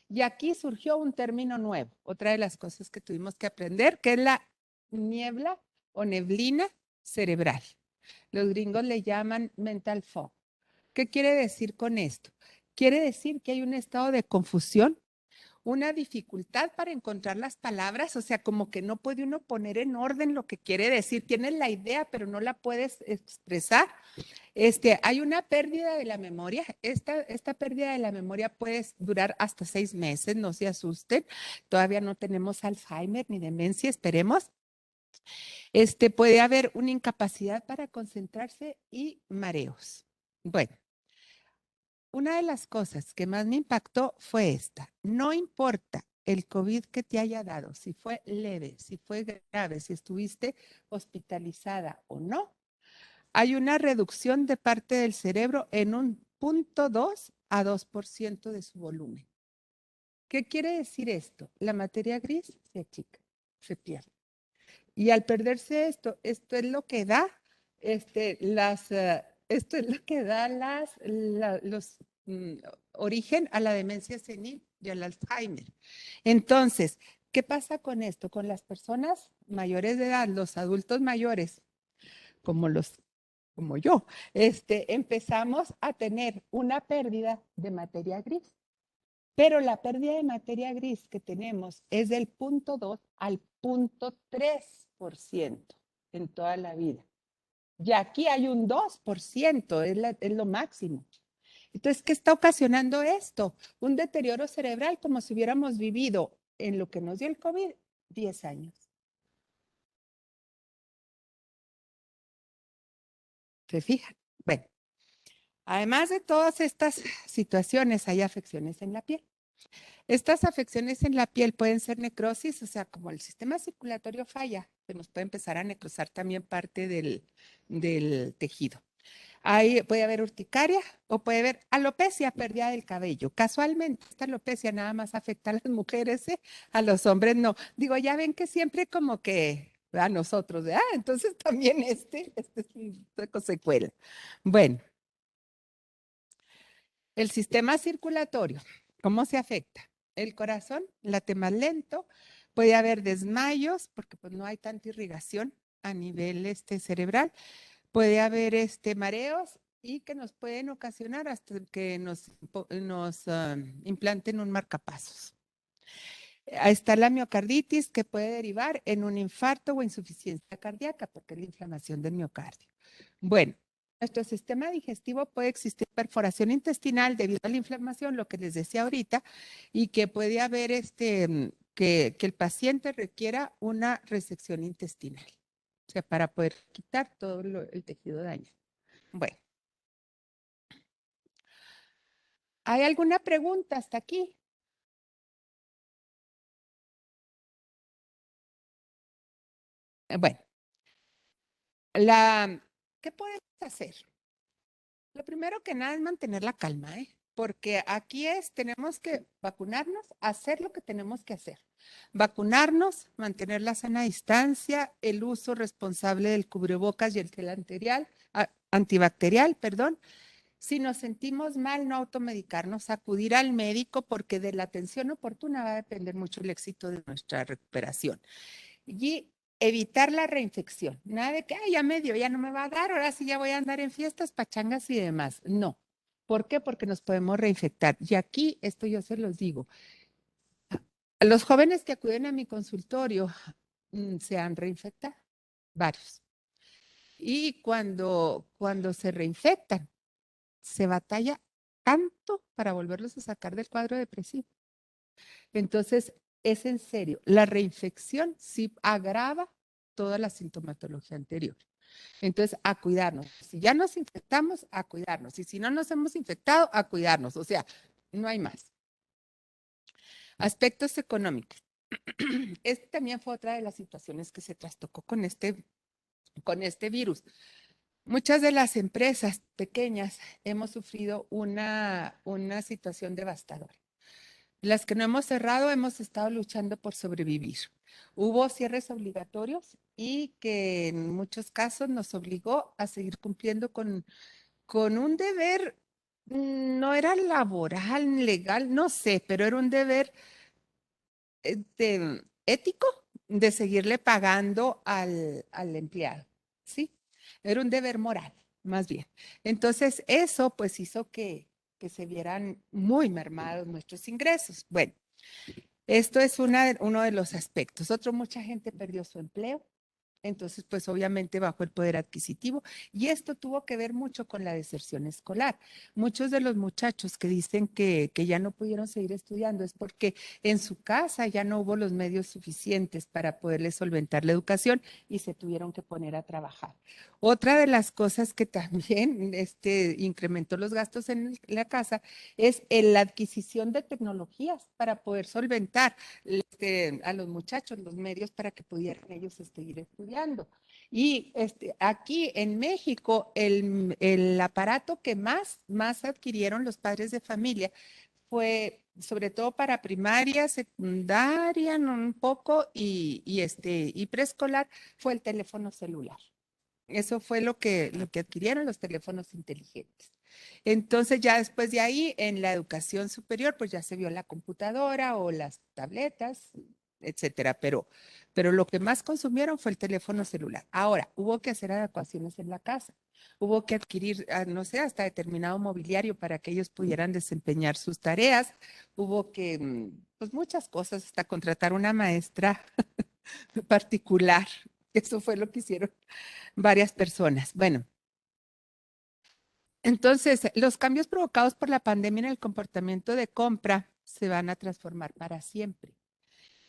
Y aquí surgió un término nuevo, otra de las cosas que tuvimos que aprender, que es la niebla o neblina cerebral. Los gringos le llaman mental fog. ¿Qué quiere decir con esto? Quiere decir que hay un estado de confusión, una dificultad para encontrar las palabras, o sea, como que no puede uno poner en orden lo que quiere decir. Tienes la idea, pero no la puedes expresar. Hay una pérdida de la memoria. Esta pérdida de la memoria puede durar hasta 6 meses, no se asusten. Todavía no tenemos Alzheimer ni demencia, esperemos. Puede haber una incapacidad para concentrarse y mareos. Bueno, una de las cosas que más me impactó fue esta. No importa el COVID que te haya dado, si fue leve, si fue grave, si estuviste hospitalizada o no, hay una reducción de parte del cerebro en un 0.2 a 2% de su volumen. ¿Qué quiere decir esto? La materia gris se achica, se pierde. Y al perderse esto es lo que da esto es lo que da los origen a la demencia senil y al Alzheimer. Entonces, ¿qué pasa con esto? Con las personas mayores de edad, los adultos mayores, como como yo, empezamos a tener una pérdida de materia gris. Pero la pérdida de materia gris que tenemos es del 0.2 al 0.3% en toda la vida. Y aquí hay un 2%, es lo máximo. Entonces, ¿qué está ocasionando esto? Un deterioro cerebral como si hubiéramos vivido en lo que nos dio el COVID 10 años. ¿Se fijan? Bueno, además de todas estas situaciones, hay afecciones en la piel. Estas afecciones en la piel pueden ser necrosis, o sea, como el sistema circulatorio falla, se nos puede empezar a necrosar también parte del tejido. Ahí puede haber urticaria o puede haber alopecia, pérdida del cabello. Casualmente, esta alopecia nada más afecta a las mujeres, ¿eh? A los hombres no. Digo, ya ven que siempre como que a nosotros, entonces también es una secuela. Bueno, el sistema circulatorio, ¿cómo se afecta? El corazón late más lento, puede haber desmayos porque pues no hay tanta irrigación a nivel cerebral, puede haber mareos y que nos pueden ocasionar hasta que nos implanten un marcapasos. Ahí está la miocarditis que puede derivar en un infarto o insuficiencia cardíaca porque es la inflamación del miocardio. Bueno, nuestro sistema digestivo puede existir perforación intestinal debido a la inflamación, lo que les decía ahorita, y que puede haber que el paciente requiera una resección intestinal, o sea, para poder quitar todo el tejido dañado. Bueno, ¿Hay alguna pregunta hasta aquí? Bueno, ¿qué podemos hacer? Lo primero que nada es mantener la calma, ¿eh? Porque aquí tenemos que vacunarnos, hacer lo que tenemos que hacer. Vacunarnos, mantener la sana distancia, el uso responsable del cubrebocas y el gel antibacterial, perdón. Si nos sentimos mal, no automedicarnos, acudir al médico porque de la atención oportuna va a depender mucho el éxito de nuestra recuperación. Y evitar la reinfección. Nada de que, ay, ya me dio, ya no me va a dar, ahora sí ya voy a andar en fiestas, pachangas y demás. No. ¿Por qué? Porque nos podemos reinfectar. Y aquí, esto yo se los digo, los jóvenes que acuden a mi consultorio se han reinfectado, varios. Y cuando se reinfectan, se batalla tanto para volverlos a sacar del cuadro depresivo. Entonces, es en serio, la reinfección sí agrava toda la sintomatología anterior. Entonces, a cuidarnos. Si ya nos infectamos, a cuidarnos. Y si no nos hemos infectado, a cuidarnos. O sea, no hay más. Aspectos económicos. Este también fue otra de las situaciones que se trastocó con este virus. Muchas de las empresas pequeñas hemos sufrido una situación devastadora. Las que no hemos cerrado hemos estado luchando por sobrevivir. Hubo cierres obligatorios y que en muchos casos nos obligó a seguir cumpliendo con un deber, no era laboral, legal, no sé, pero era un deber ético de seguirle pagando al empleado, ¿sí? Era un deber moral, más bien. Entonces, eso pues hizo que se vieran muy mermados nuestros ingresos. Bueno, esto es uno de los aspectos. Otro, mucha gente perdió su empleo. Entonces, pues obviamente bajó el poder adquisitivo y esto tuvo que ver mucho con la deserción escolar. Muchos de los muchachos que dicen que ya no pudieron seguir estudiando es porque en su casa ya no hubo los medios suficientes para poderles solventar la educación y se tuvieron que poner a trabajar. Otra de las cosas que también incrementó los gastos en la casa es la adquisición de tecnologías para poder solventar a los muchachos los medios para que pudieran ellos seguir estudiando. Y aquí en México, el aparato que más adquirieron los padres de familia fue sobre todo para primaria, secundaria, un poco, y preescolar, fue el teléfono celular. Eso fue lo que adquirieron los teléfonos inteligentes. Entonces, ya después de ahí, en la educación superior, pues ya se vio la computadora o las tabletas, etcétera. Pero lo que más consumieron fue el teléfono celular. Ahora, hubo que hacer adecuaciones en la casa. Hubo que adquirir, no sé, hasta determinado mobiliario para que ellos pudieran desempeñar sus tareas. Hubo que, pues muchas cosas, hasta contratar una maestra particular. Eso fue lo que hicieron varias personas. Bueno, entonces los cambios provocados por la pandemia en el comportamiento de compra se van a transformar para siempre.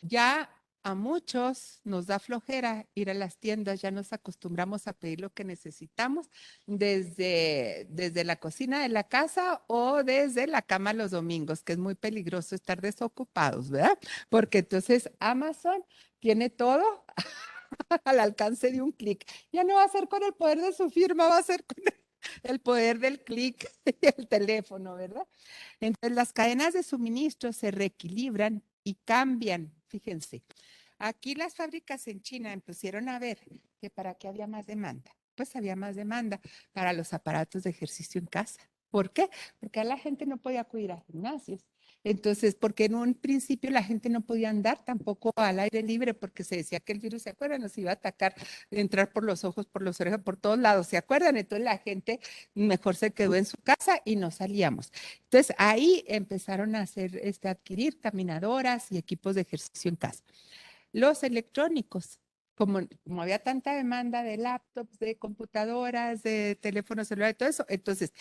Ya a muchos nos da flojera ir a las tiendas, ya nos acostumbramos a pedir lo que necesitamos desde la cocina de la casa o desde la cama los domingos, que es muy peligroso estar desocupados, ¿verdad? Porque entonces Amazon tiene todo al alcance de un clic. Ya no va a ser con el poder de su firma, va a ser con el poder del clic y el teléfono, ¿verdad? Entonces las cadenas de suministro se reequilibran y cambian. Fíjense, aquí las fábricas en China pusieron a ver que para qué había más demanda. Pues había más demanda para los aparatos de ejercicio en casa. ¿Por qué? Porque a la gente no podía acudir a gimnasios. Entonces, porque en un principio la gente no podía andar tampoco al aire libre porque se decía que el virus, ¿se acuerdan? Nos iba a atacar, entrar por los ojos, por las orejas, por todos lados, ¿se acuerdan? Entonces la gente mejor se quedó en su casa y no salíamos. Entonces ahí empezaron a adquirir caminadoras y equipos de ejercicio en casa. Los electrónicos, como había tanta demanda de laptops, de computadoras, de teléfonos celulares, todo eso, entonces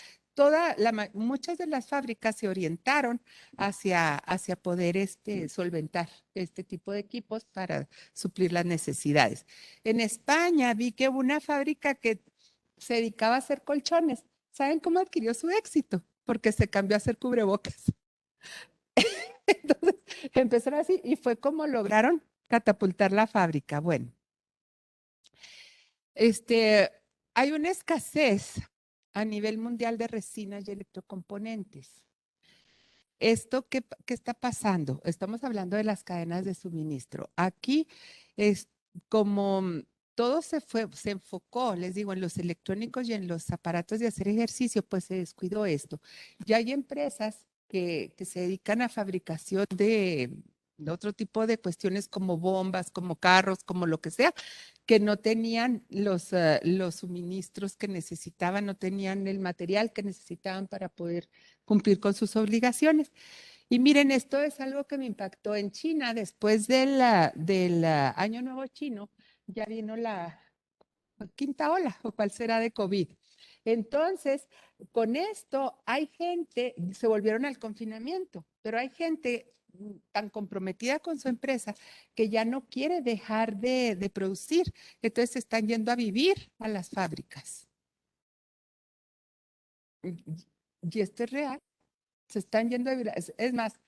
muchas de las fábricas se orientaron hacia poder solventar este tipo de equipos para suplir las necesidades. En España vi que hubo una fábrica que se dedicaba a hacer colchones. ¿Saben cómo adquirió su éxito? porque se cambió a hacer cubrebocas. Entonces empezaron así y fue como lograron catapultar la fábrica. Bueno, este, hay una escasez a nivel mundial de resinas y electrocomponentes. ¿Esto qué está pasando? Estamos hablando de las cadenas de suministro. Aquí es como todo se enfocó, les digo, en los electrónicos y en los aparatos de hacer ejercicio, pues se descuidó esto. Ya hay empresas que se dedican a fabricación de otro tipo de cuestiones como bombas, como carros, como lo que sea, que no tenían los suministros que necesitaban, no tenían el material que necesitaban para poder cumplir con sus obligaciones. Y miren, esto es algo que me impactó en China después del Año Nuevo Chino, ya vino la quinta ola, o cuál será de COVID. Entonces, con esto hay gente, se volvieron al confinamiento, pero hay gente tan comprometida con su empresa que ya no quiere dejar de producir. Entonces, se están yendo a vivir a las fábricas. Y esto es real. Se están yendo a vivir. Es más,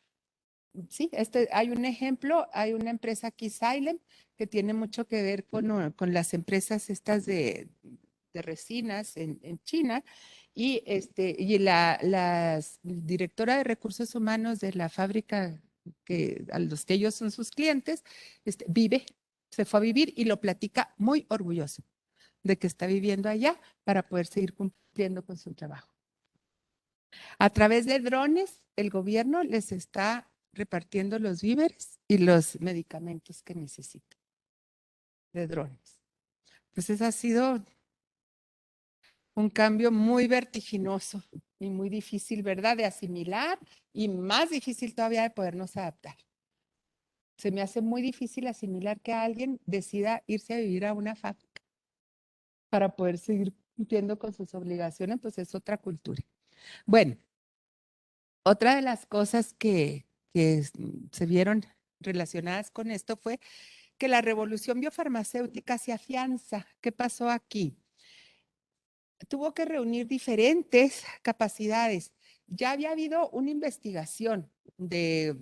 sí, hay un ejemplo, hay una empresa aquí, Silent, que tiene mucho que ver con las empresas estas de resinas en China, y la directora de recursos humanos de la fábrica a los que ellos son sus clientes, se fue a vivir y lo platica muy orgulloso de que está viviendo allá para poder seguir cumpliendo con su trabajo. A través de drones, el gobierno les está repartiendo los víveres y los medicamentos que necesitan de drones. Entonces ha sido un cambio muy vertiginoso y muy difícil, ¿verdad? De asimilar y más difícil todavía de podernos adaptar. Se me hace muy difícil asimilar que alguien decida irse a vivir a una fábrica para poder seguir cumpliendo con sus obligaciones, pues es otra cultura. Bueno, otra de las cosas que se vieron relacionadas con esto fue que la revolución biofarmacéutica se afianza. ¿Qué pasó aquí? Tuvo que reunir diferentes capacidades. Ya había habido una investigación de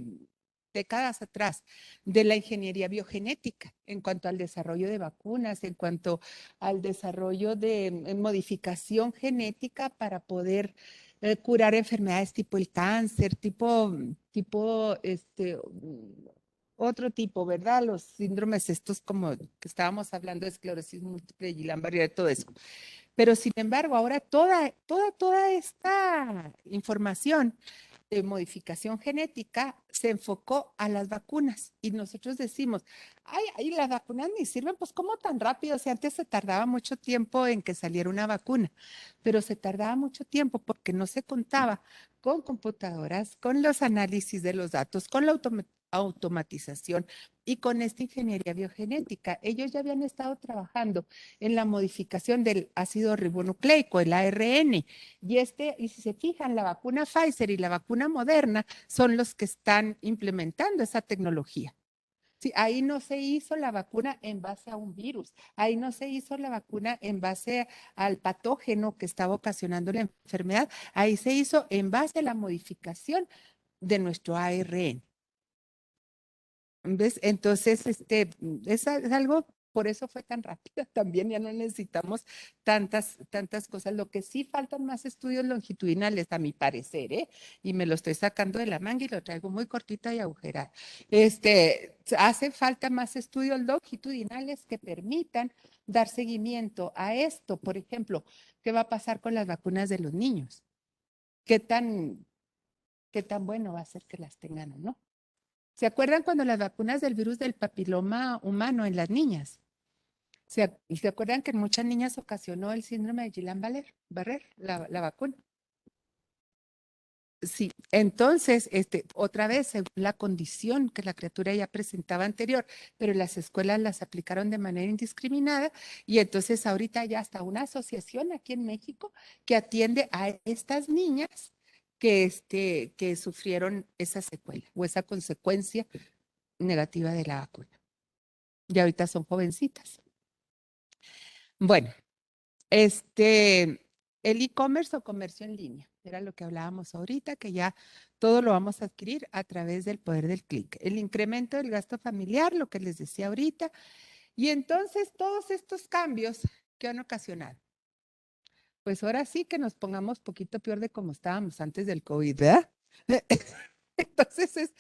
décadas atrás de la ingeniería biogenética en cuanto al desarrollo de vacunas, en cuanto al desarrollo de modificación genética para poder curar enfermedades tipo el cáncer, otro tipo, ¿verdad? Los síndromes estos como que estábamos hablando de esclerosis múltiple, Guillain-Barré, todo eso. Pero sin embargo, ahora toda esta información de modificación genética se enfocó a las vacunas y nosotros decimos, ay, las vacunas ni sirven, pues ¿cómo tan rápido? O sea, antes se tardaba mucho tiempo en que saliera una vacuna, pero se tardaba mucho tiempo porque no se contaba con computadoras, con los análisis de los datos, con la automatización y con esta ingeniería biogenética. Ellos ya habían estado trabajando en la modificación del ácido ribonucleico, el ARN. Y si se fijan, la vacuna Pfizer y la vacuna Moderna son los que están implementando esa tecnología. Sí, ahí no se hizo la vacuna en base a un virus, ahí no se hizo la vacuna en base al patógeno que estaba ocasionando la enfermedad, ahí se hizo en base a la modificación de nuestro ARN. ¿Ves? Entonces, es algo, por eso fue tan rápida también, ya no necesitamos tantas cosas. Lo que sí faltan más estudios longitudinales, a mi parecer, ¿eh? Y me lo estoy sacando de la manga y lo traigo muy cortita y agujerada. Hace falta más estudios longitudinales que permitan dar seguimiento a esto. Por ejemplo, ¿qué va a pasar con las vacunas de los niños? ¿Qué tan bueno va a ser que las tengan o no? ¿Se acuerdan cuando las vacunas del virus del papiloma humano en las niñas? ¿Se acuerdan que en muchas niñas ocasionó el síndrome de Guillain-Barré, la vacuna? Sí, entonces, otra vez, según la condición que la criatura ya presentaba anterior, pero las escuelas las aplicaron de manera indiscriminada y entonces ahorita ya está una asociación aquí en México que atiende a estas niñas que sufrieron esa secuela o esa consecuencia negativa de la vacuna. Y ahorita son jovencitas. Bueno, el e-commerce o comercio en línea. Era lo que hablábamos ahorita, que ya todo lo vamos a adquirir a través del poder del clic. El incremento del gasto familiar, lo que les decía ahorita. Y entonces todos estos cambios que han ocasionado. Pues ahora sí que nos pongamos poquito peor de como estábamos antes del COVID, ¿verdad? Entonces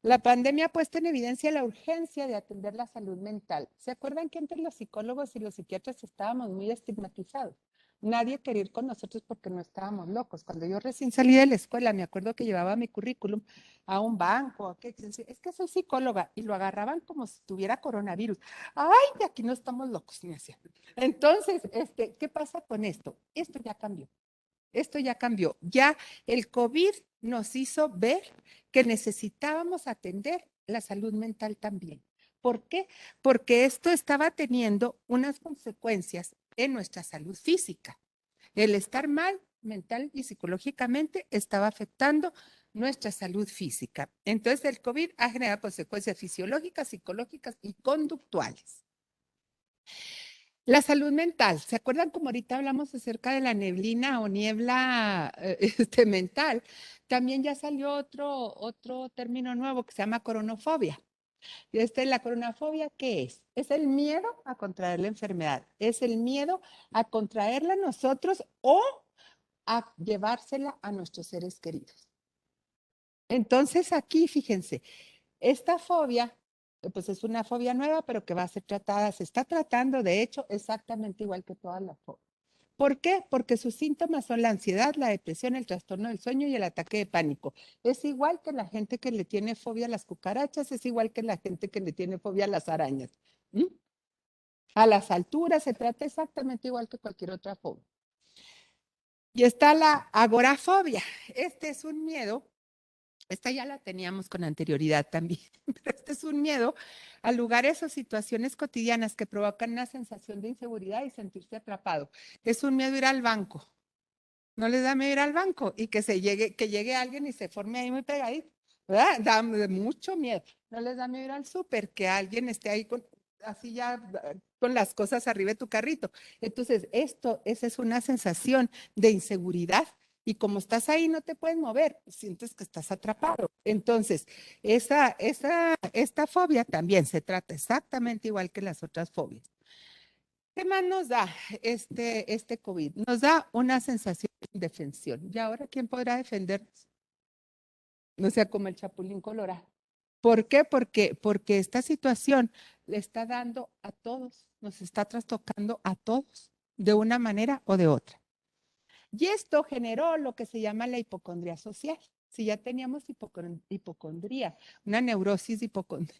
la pandemia ha puesto en evidencia la urgencia de atender la salud mental. ¿Se acuerdan que antes los psicólogos y los psiquiatras estábamos muy estigmatizados? Nadie quería ir con nosotros porque no estábamos locos. Cuando yo recién salí de la escuela, me acuerdo que llevaba mi currículum a un banco, es que soy psicóloga, y lo agarraban como si tuviera coronavirus. Ay, de aquí no estamos locos, me hacían. Entonces, ¿qué pasa con esto? Esto ya cambió. Esto ya cambió. Ya el COVID nos hizo ver que necesitábamos atender la salud mental también. ¿Por qué? Porque esto estaba teniendo unas consecuencias en nuestra salud física. El estar mal mental y psicológicamente estaba afectando nuestra salud física. Entonces el COVID ha generado consecuencias fisiológicas, psicológicas y conductuales. La salud mental, ¿se acuerdan como ahorita hablamos acerca de la neblina o niebla mental? También ya salió otro término nuevo que se llama coronofobia. Y la coronafobia, ¿qué es? Es el miedo a contraer la enfermedad, es el miedo a contraerla nosotros o a llevársela a nuestros seres queridos. Entonces aquí, fíjense, esta fobia, pues es una fobia nueva, pero que va a ser tratada, se está tratando, de hecho, exactamente igual que todas las fobias. ¿Por qué? Porque sus síntomas son la ansiedad, la depresión, el trastorno del sueño y el ataque de pánico. Es igual que la gente que le tiene fobia a las cucarachas, es igual que la gente que le tiene fobia a las arañas. ¿Mm? A las alturas se trata exactamente igual que cualquier otra fobia. Y está la agorafobia. Este es un miedo. Esta ya la teníamos con anterioridad también, pero este es un miedo a lugares o situaciones cotidianas que provocan una sensación de inseguridad y sentirse atrapado. Es un miedo a ir al banco. No les da miedo ir al banco y que llegue alguien y se forme ahí muy pegadito, ¿verdad? Da mucho miedo. No les da miedo ir al súper, que alguien esté ahí así ya con las cosas arriba de tu carrito. Entonces, esa es una sensación de inseguridad y como estás ahí no te puedes mover, sientes que estás atrapado. Entonces, esta fobia también se trata exactamente igual que las otras fobias. ¿Qué más nos da este COVID? Nos da una sensación de indefensión. ¿Y ahora quién podrá defendernos? No sea como el Chapulín Colorado. ¿Por qué? Porque esta situación le está dando a todos, nos está trastocando a todos, de una manera o de otra. Y esto generó lo que se llama la hipocondría social. Si ya teníamos hipocondría, una neurosis hipocondría,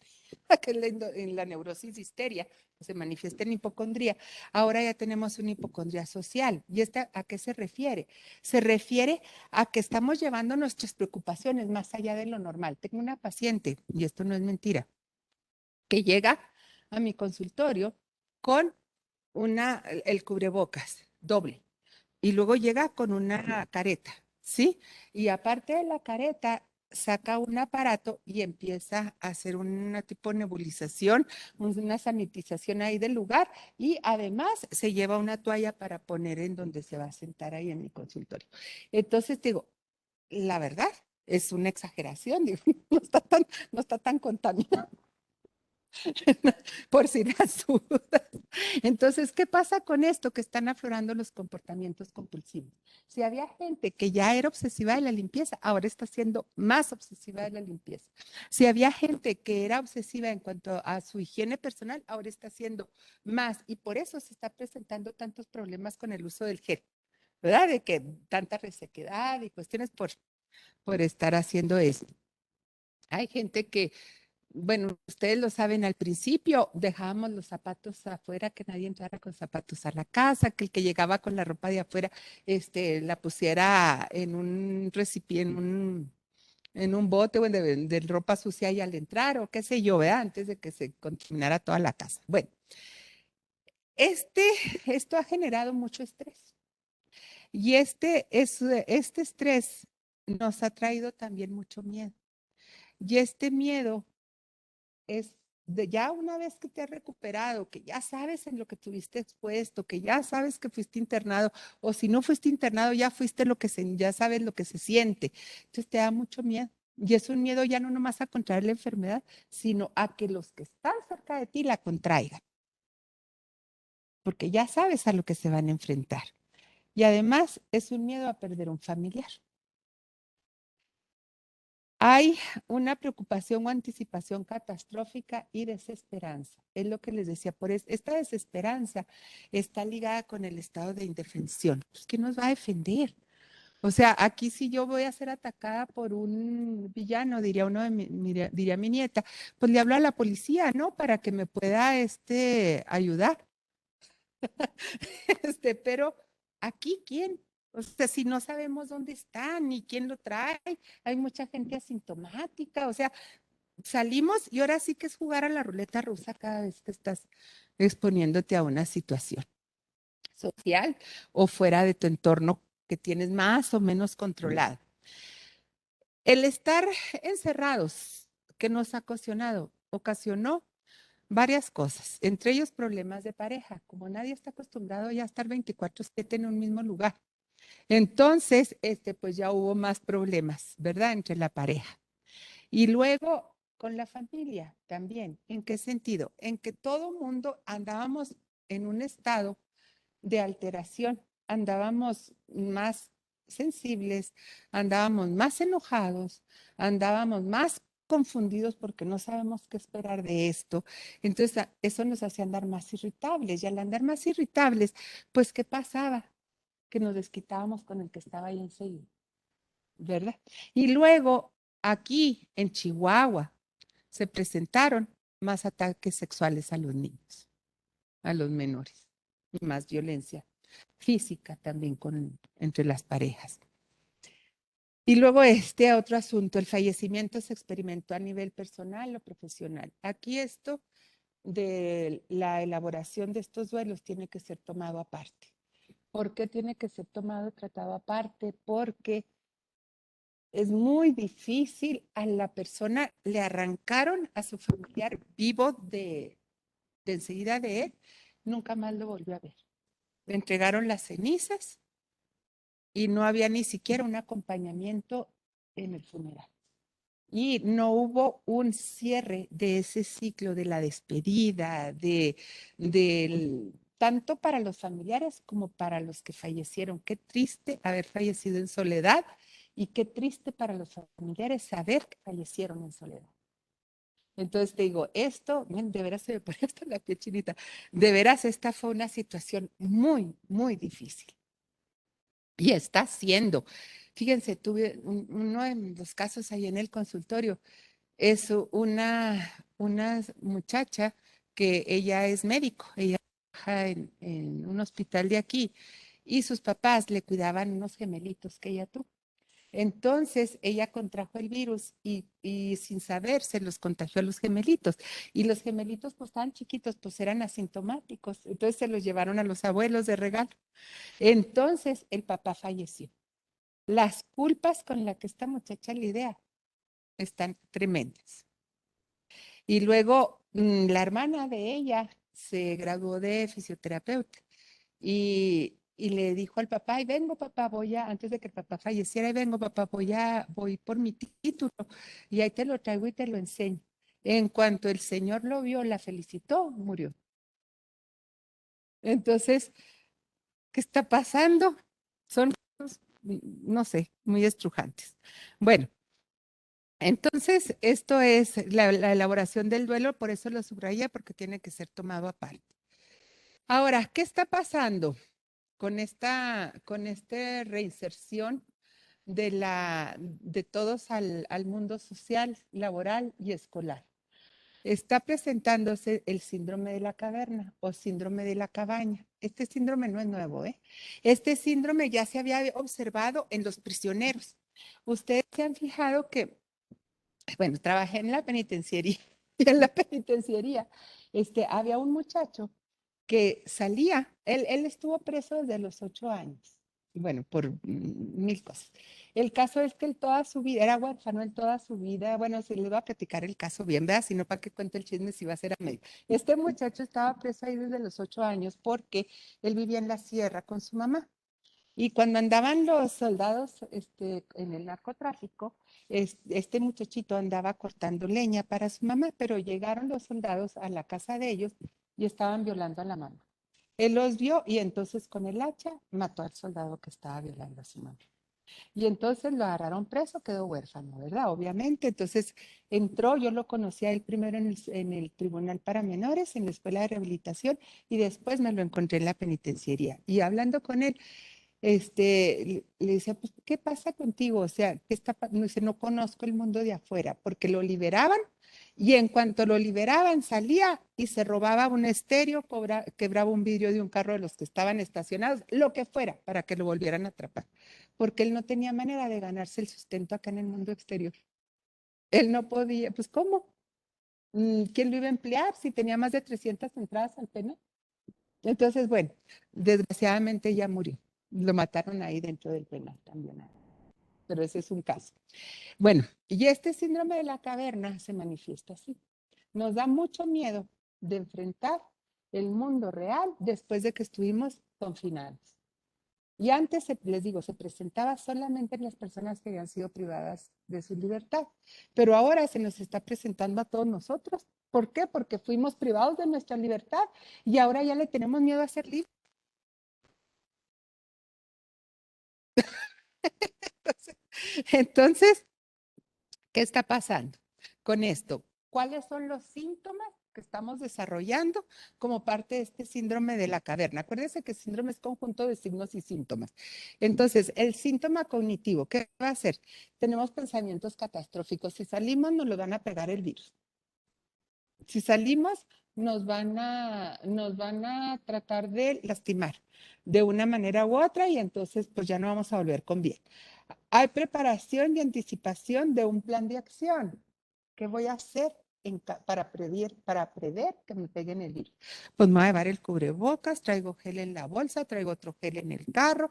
que es la neurosis de histeria, que se manifiesta en hipocondría, ahora ya tenemos una hipocondría social. ¿Y esta a qué se refiere? Se refiere a que estamos llevando nuestras preocupaciones más allá de lo normal. Tengo una paciente, y esto no es mentira, que llega a mi consultorio con el cubrebocas doble y luego llega con una careta, ¿sí? Y aparte de la careta, saca un aparato y empieza a hacer una tipo de nebulización, una sanitización ahí del lugar y además se lleva una toalla para poner en donde se va a sentar ahí en mi consultorio. Entonces digo, la verdad es una exageración, digo, no está tan contaminado. Por si las dudas. Entonces, ¿qué pasa con esto? Que están aflorando los comportamientos compulsivos. Si había gente que ya era obsesiva de la limpieza, ahora está siendo más obsesiva de la limpieza. Si había gente que era obsesiva en cuanto a su higiene personal, ahora está siendo más. Y por eso se está presentando tantos problemas con el uso del gel, ¿verdad? De que tanta resequedad y cuestiones por estar haciendo eso. Hay gente que bueno, ustedes lo saben, al principio dejábamos los zapatos afuera, que nadie entrara con zapatos a la casa, que el que llegaba con la ropa de afuera, la pusiera en un recipiente, en un bote o de ropa sucia y al entrar, o qué sé yo, ¿verdad? Antes de que se contaminara toda la casa. Bueno, este, esto ha generado mucho estrés. Y este estrés nos ha traído también mucho miedo. Y este miedo es ya una vez que te has recuperado, que ya sabes en lo que tuviste expuesto, que ya sabes que fuiste internado, o si no fuiste internado, ya fuiste ya sabes lo que se siente. Entonces te da mucho miedo. Y es un miedo ya no nomás a contraer la enfermedad, sino a que los que están cerca de ti la contraigan, porque ya sabes a lo que se van a enfrentar. Y además es un miedo a perder un familiar. Hay una preocupación o anticipación catastrófica y desesperanza. Es lo que les decía. Esta desesperanza está ligada con el estado de indefensión. Pues, ¿quién nos va a defender? O sea, aquí si yo voy a ser atacada por un villano, diría diría mi nieta, pues le hablo a la policía, ¿no? Para que me pueda ayudar. Pero aquí, ¿quién? O sea, si no sabemos dónde está ni quién lo trae, hay mucha gente asintomática, o sea, salimos y ahora sí que es jugar a la ruleta rusa cada vez que estás exponiéndote a una situación social o fuera de tu entorno que tienes más o menos controlado. El estar encerrados, que nos ha ocasionó varias cosas, entre ellos problemas de pareja, como nadie está acostumbrado ya a estar 24/7 en un mismo lugar. Entonces, pues ya hubo más problemas, ¿verdad? Entre la pareja. Y luego con la familia también. ¿En qué sentido? En que todo mundo andábamos en un estado de alteración, andábamos más sensibles, andábamos más enojados, andábamos más confundidos porque no sabemos qué esperar de esto. Entonces, eso nos hacía andar más irritables. Y al andar más irritables, pues, ¿qué pasaba? Que nos desquitábamos con el que estaba ahí enseguida, ¿verdad? Y luego, aquí en Chihuahua, se presentaron más ataques sexuales a los niños, a los menores, y más violencia física también entre las parejas. Y luego otro asunto, el fallecimiento se experimentó a nivel personal o profesional. Aquí esto de la elaboración de estos duelos tiene que ser tomado aparte. ¿Por qué tiene que ser tratado aparte? Porque es muy difícil, a la persona le arrancaron a su familiar vivo de enseguida de él, nunca más lo volvió a ver. Le entregaron las cenizas y no había ni siquiera un acompañamiento en el funeral. Y no hubo un cierre de ese ciclo de la despedida, tanto para los familiares como para los que fallecieron. Qué triste haber fallecido en soledad y qué triste para los familiares saber que fallecieron en soledad. Entonces te digo, de veras se me pone hasta la piel chinita, de veras esta fue una situación muy, muy difícil. Y está siendo. Fíjense, tuve uno de los casos ahí en el consultorio, es una muchacha que ella es médico, ella trabaja en un hospital de aquí y sus papás le cuidaban unos gemelitos que ella tuvo. Entonces ella contrajo el virus y sin saber se los contagió a los gemelitos. Y los gemelitos pues estaban chiquitos, pues eran asintomáticos. Entonces se los llevaron a los abuelos de regalo. Entonces el papá falleció. Las culpas con las que esta muchacha lidia están tremendas. Y luego la hermana de ella se graduó de fisioterapeuta y le dijo al papá, y vengo papá, antes de que el papá falleciera, y vengo papá, voy por mi título y ahí te lo traigo y te lo enseño. En cuanto el señor lo vio, la felicitó, murió. Entonces, ¿qué está pasando? Son cosas, no sé, muy estrujantes. Bueno, entonces esto es la elaboración del duelo, por eso lo subraya, porque tiene que ser tomado aparte. Ahora, ¿qué está pasando con esta reinserción de todos al mundo social, laboral y escolar? Está presentándose el síndrome de la caverna o síndrome de la cabaña. Este síndrome no es nuevo, ¿eh? Este síndrome ya se había observado en los prisioneros. Ustedes se han fijado que, bueno, trabajé en la penitenciaría y en la penitenciaría había un muchacho que salía, él estuvo preso desde los 8 años bueno, por mil cosas. El caso es que él toda su vida, era huérfano en toda su vida. Bueno, si les voy a platicar el caso bien, vea, si no, ¿para qué cuento el chisme si va a ser a medio? Este muchacho estaba preso ahí desde los 8 años porque él vivía en la sierra con su mamá. Y cuando andaban los soldados en el narcotráfico, este muchachito andaba cortando leña para su mamá, pero llegaron los soldados a la casa de ellos y estaban violando a la mamá. Él los vio y entonces con el hacha mató al soldado que estaba violando a su mamá. Y entonces lo agarraron preso, quedó huérfano, ¿verdad? Obviamente. Entonces entró, yo lo conocí a él primero en el Tribunal para Menores, en la Escuela de Rehabilitación, y después me lo encontré en la penitenciaría. Y hablando con él, le decía, pues, ¿qué pasa contigo? O sea, ¿qué está pasando? Dice, no conozco el mundo de afuera, porque lo liberaban y en cuanto lo liberaban salía y se robaba un estéreo, quebraba un vidrio de un carro de los que estaban estacionados, lo que fuera, para que lo volvieran a atrapar, porque él no tenía manera de ganarse el sustento acá en el mundo exterior. Él no podía, pues, ¿cómo? ¿Quién lo iba a emplear si tenía más de 300 entradas al penal? Entonces, bueno, desgraciadamente ya murió. Lo mataron ahí dentro del penal también. Pero ese es un caso. Bueno, y este síndrome de la caverna se manifiesta así. Nos da mucho miedo de enfrentar el mundo real después de que estuvimos confinados. Y antes, les digo, se presentaba solamente en las personas que habían sido privadas de su libertad, pero ahora se nos está presentando a todos nosotros. ¿Por qué? Porque fuimos privados de nuestra libertad y ahora ya le tenemos miedo a ser libres. Entonces, ¿qué está pasando con esto? ¿Cuáles son los síntomas que estamos desarrollando como parte de este síndrome de la caverna? Acuérdense que el síndrome es conjunto de signos y síntomas. Entonces, el síntoma cognitivo, ¿qué va a hacer? Tenemos pensamientos catastróficos. Si salimos, nos lo van a pegar el virus. Si salimos, nos van a tratar de lastimar de una manera u otra y entonces pues ya no vamos a volver con bien. Hay preparación y anticipación de un plan de acción. ¿Qué voy a hacer para prever que me peguen el virus? Pues me voy a llevar el cubrebocas, traigo gel en la bolsa, traigo otro gel en el carro,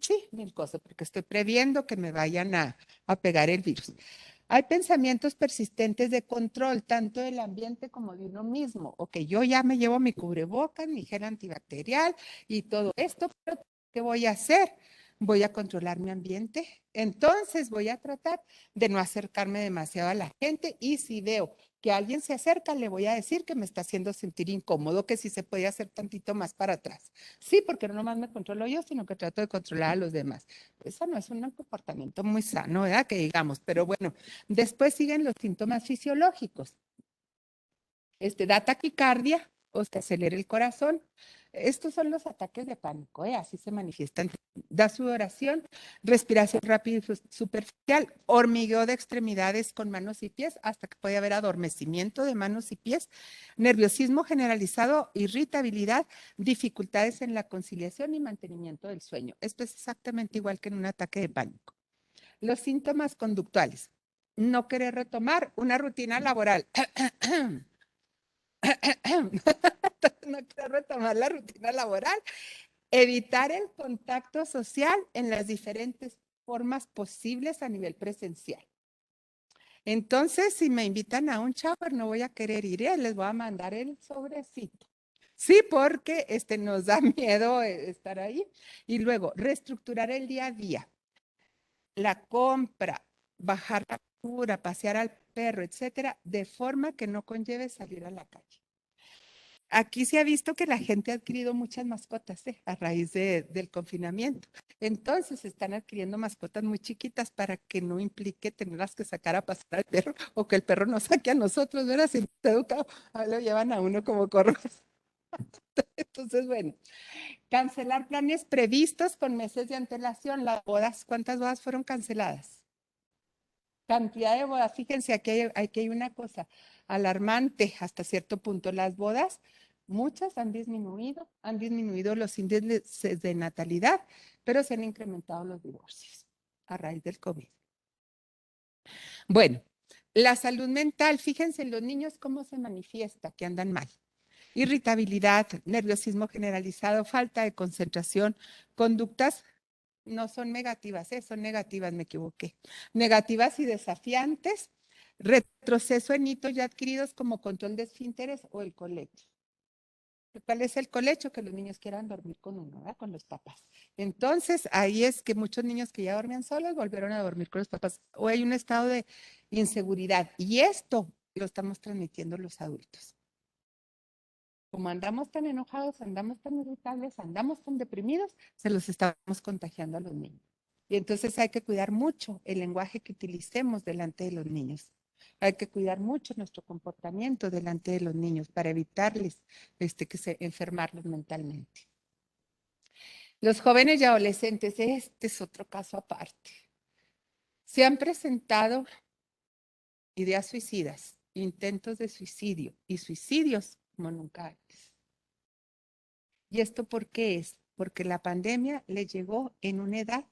sí, mil cosas, porque estoy previendo que me vayan a pegar el virus. Hay pensamientos persistentes de control, tanto del ambiente como de uno mismo. Ok, yo ya me llevo mi cubrebocas, mi gel antibacterial y todo esto, pero ¿qué voy a hacer? Voy a controlar mi ambiente. Entonces voy a tratar de no acercarme demasiado a la gente y si veo que alguien se acerca, le voy a decir que me está haciendo sentir incómodo, que si se puede hacer tantito más para atrás. Sí, porque no nomás me controlo yo, sino que trato de controlar a los demás. Eso no es un comportamiento muy sano, ¿verdad? Que digamos, pero bueno, después siguen los síntomas fisiológicos. Da taquicardia o se acelera el corazón. Estos son los ataques de pánico, ¿eh? Así se manifiestan. Da sudoración, respiración rápida y superficial, hormigueo de extremidades con manos y pies, hasta que puede haber adormecimiento de manos y pies, nerviosismo generalizado, irritabilidad, dificultades en la conciliación y mantenimiento del sueño. Esto es exactamente igual que en un ataque de pánico. Los síntomas conductuales. No querer retomar una rutina laboral. No querer retomar la rutina laboral. Evitar el contacto social en las diferentes formas posibles a nivel presencial. Entonces, si me invitan a un shower, no voy a querer ir, les voy a mandar el sobrecito. Sí, porque nos da miedo estar ahí. Y luego, reestructurar el día a día. La compra, bajar la basura, pasear al perro, etcétera, de forma que no conlleve salir a la calle. Aquí se ha visto que la gente ha adquirido muchas mascotas a raíz del confinamiento. Entonces están adquiriendo mascotas muy chiquitas para que no implique tenerlas que sacar a pasar al perro o que el perro nos saque a nosotros, ¿verdad? Si está educado, lo llevan a uno como corros. Entonces, bueno, cancelar planes previstos con meses de antelación. Las bodas, ¿cuántas bodas fueron canceladas? Cantidad de bodas. Fíjense, aquí hay una cosa alarmante hasta cierto punto. Las bodas, muchas han disminuido los índices de natalidad, pero se han incrementado los divorcios a raíz del COVID. Bueno, la salud mental, fíjense en los niños cómo se manifiesta, que andan mal. irritabilidad, nerviosismo generalizado, falta de concentración, conductas no son negativas, son negativas, me equivoqué. Negativas y desafiantes, retroceso en hitos ya adquiridos como control de esfínteres o el colecho. ¿Cuál es el colecho? Que los niños quieran dormir con uno, ¿verdad? Con los papás. Entonces, ahí es que muchos niños que ya dormían solos volvieron a dormir con los papás. O hay un estado de inseguridad. Y esto lo estamos transmitiendo los adultos. Como andamos tan enojados, andamos tan irritables, andamos tan deprimidos, se los estamos contagiando a los niños. Y entonces hay que cuidar mucho el lenguaje que utilicemos delante de los niños. Hay que cuidar mucho nuestro comportamiento delante de los niños para evitarles que se enfermarlos mentalmente. Los jóvenes y adolescentes, este es otro caso aparte. Se han presentado ideas suicidas, intentos de suicidio y suicidios como nunca antes. ¿Y esto por qué es? Porque la pandemia le llegó en una edad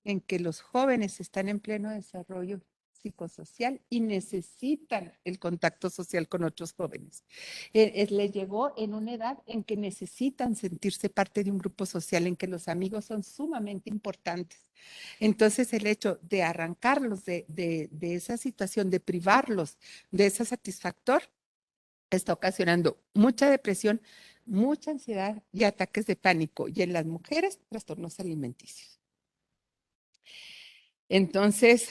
en que los jóvenes están en pleno desarrollo psicosocial y necesitan el contacto social con otros jóvenes. Les llegó en una edad en que necesitan sentirse parte de un grupo social, en que los amigos son sumamente importantes. Entonces, el hecho de arrancarlos de esa situación, de privarlos de ese satisfactor, está ocasionando mucha depresión, mucha ansiedad y ataques de pánico. Y en las mujeres, trastornos alimenticios. Entonces,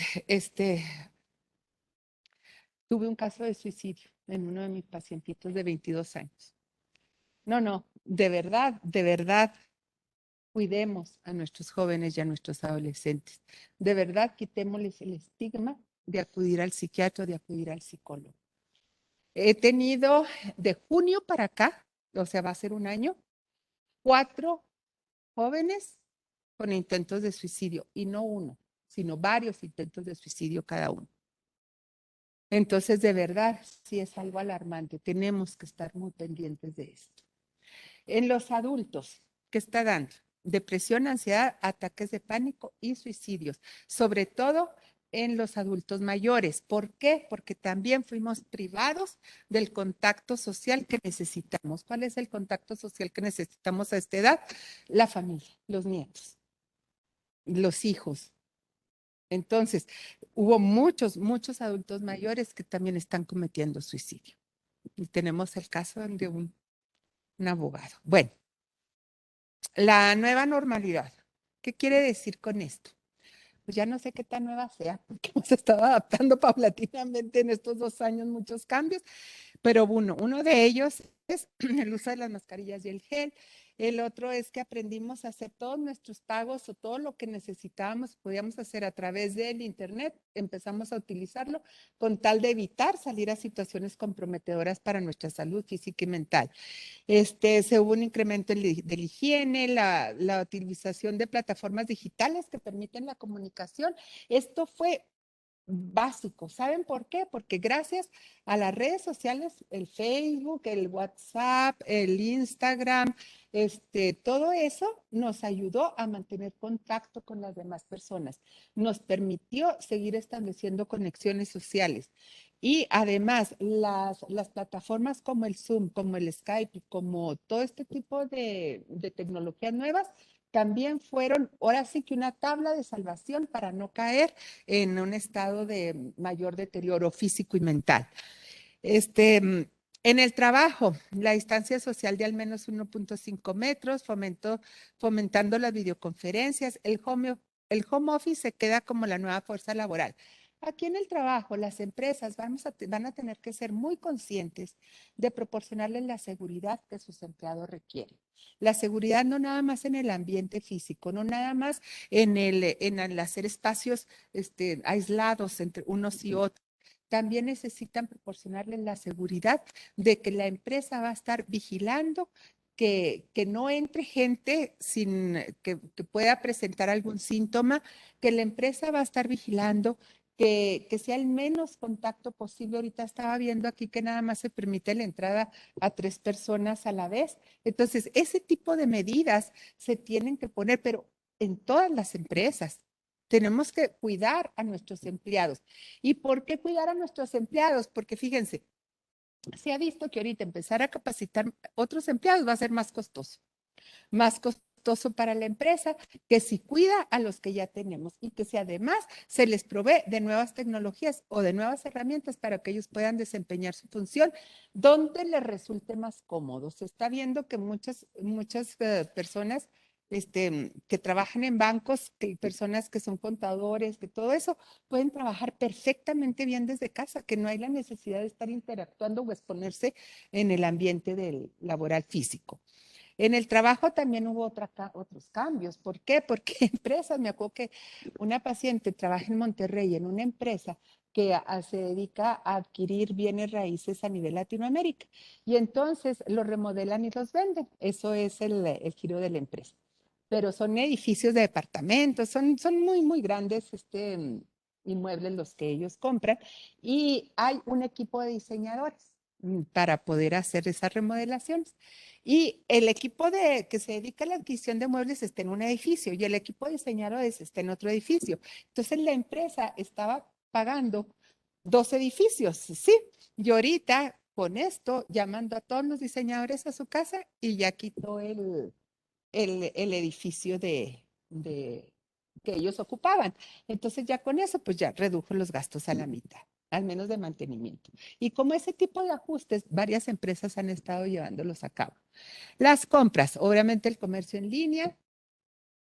tuve un caso de suicidio en uno de mis pacientitos de 22 años. No, de verdad, cuidemos a nuestros jóvenes y a nuestros adolescentes. De verdad, quitémosles el estigma de acudir al psiquiatra, de acudir al psicólogo. He tenido de junio para acá, o sea, va a ser un año, 4 jóvenes con intentos de suicidio, y no uno, sino varios intentos de suicidio cada uno. Entonces, de verdad, sí es algo alarmante. Tenemos que estar muy pendientes de esto. En los adultos, ¿qué está dando? Depresión, ansiedad, ataques de pánico y suicidios, sobre todo en los adultos mayores. ¿Por qué? Porque también fuimos privados del contacto social que necesitamos. ¿Cuál es el contacto social que necesitamos a esta edad? La familia, los nietos, los hijos. Entonces, hubo muchos adultos mayores que también están cometiendo suicidio. Y tenemos el caso de un abogado. Bueno, la nueva normalidad. ¿Qué quiere decir con esto? Pues ya no sé qué tan nueva sea, porque hemos estado adaptando paulatinamente en estos 2 años muchos cambios, pero uno de ellos es el uso de las mascarillas y el gel. El otro es que aprendimos a hacer todos nuestros pagos o todo lo que necesitábamos, podíamos hacer a través del internet, empezamos a utilizarlo con tal de evitar salir a situaciones comprometedoras para nuestra salud física y mental. Se hubo un incremento de la higiene, la utilización de plataformas digitales que permiten la comunicación. Esto fue básico. ¿Saben por qué? Porque gracias a las redes sociales, el Facebook, el WhatsApp, el Instagram, todo eso nos ayudó a mantener contacto con las demás personas. Nos permitió seguir estableciendo conexiones sociales. Y además, las plataformas como el Zoom, como el Skype, como todo este tipo de tecnologías nuevas, también fueron, ahora sí que una tabla de salvación para no caer en un estado de mayor deterioro físico y mental. En el trabajo, la distancia social de al menos 1.5 metros, fomentando las videoconferencias, el home office se queda como la nueva fuerza laboral. Aquí en el trabajo, las empresas van a tener que ser muy conscientes de proporcionarles la seguridad que sus empleados requieren. La seguridad no nada más en el ambiente físico, no nada más en el hacer espacios aislados entre unos y otros. También necesitan proporcionarles la seguridad de que la empresa va a estar vigilando que no entre gente sin que pueda presentar algún síntoma, que la empresa va a estar vigilando que sea el menos contacto posible. Ahorita estaba viendo aquí que nada más se permite la entrada a 3 personas a la vez. Entonces, ese tipo de medidas se tienen que poner, pero en todas las empresas. Tenemos que cuidar a nuestros empleados. ¿Y por qué cuidar a nuestros empleados? Porque fíjense, se ha visto que ahorita empezar a capacitar otros empleados va a ser más costoso para la empresa, que si cuida a los que ya tenemos y que si además se les provee de nuevas tecnologías o de nuevas herramientas para que ellos puedan desempeñar su función donde les resulte más cómodo. Se está viendo que muchas personas que trabajan en bancos, que personas que son contadores, que todo eso, pueden trabajar perfectamente bien desde casa, que no hay la necesidad de estar interactuando o exponerse en el ambiente del laboral físico. En el trabajo también hubo otros cambios. ¿Por qué? Porque empresas, me acuerdo que una paciente trabaja en Monterrey en una empresa que se dedica a adquirir bienes raíces a nivel Latinoamérica y entonces los remodelan y los venden. Eso es el giro de la empresa. Pero son edificios de departamentos, son muy grandes inmuebles los que ellos compran y hay un equipo de diseñadores para poder hacer esas remodelaciones. Y el equipo que se dedica a la adquisición de muebles está en un edificio y el equipo de diseñadores está en otro edificio. Entonces la empresa estaba pagando dos edificios, ¿sí? Y ahorita con esto llamando a todos los diseñadores a su casa y ya quitó el edificio que ellos ocupaban. Entonces ya con eso, pues ya redujo los gastos a la mitad, al menos de mantenimiento. Y como ese tipo de ajustes, varias empresas han estado llevándolos a cabo. Las compras, obviamente el comercio en línea,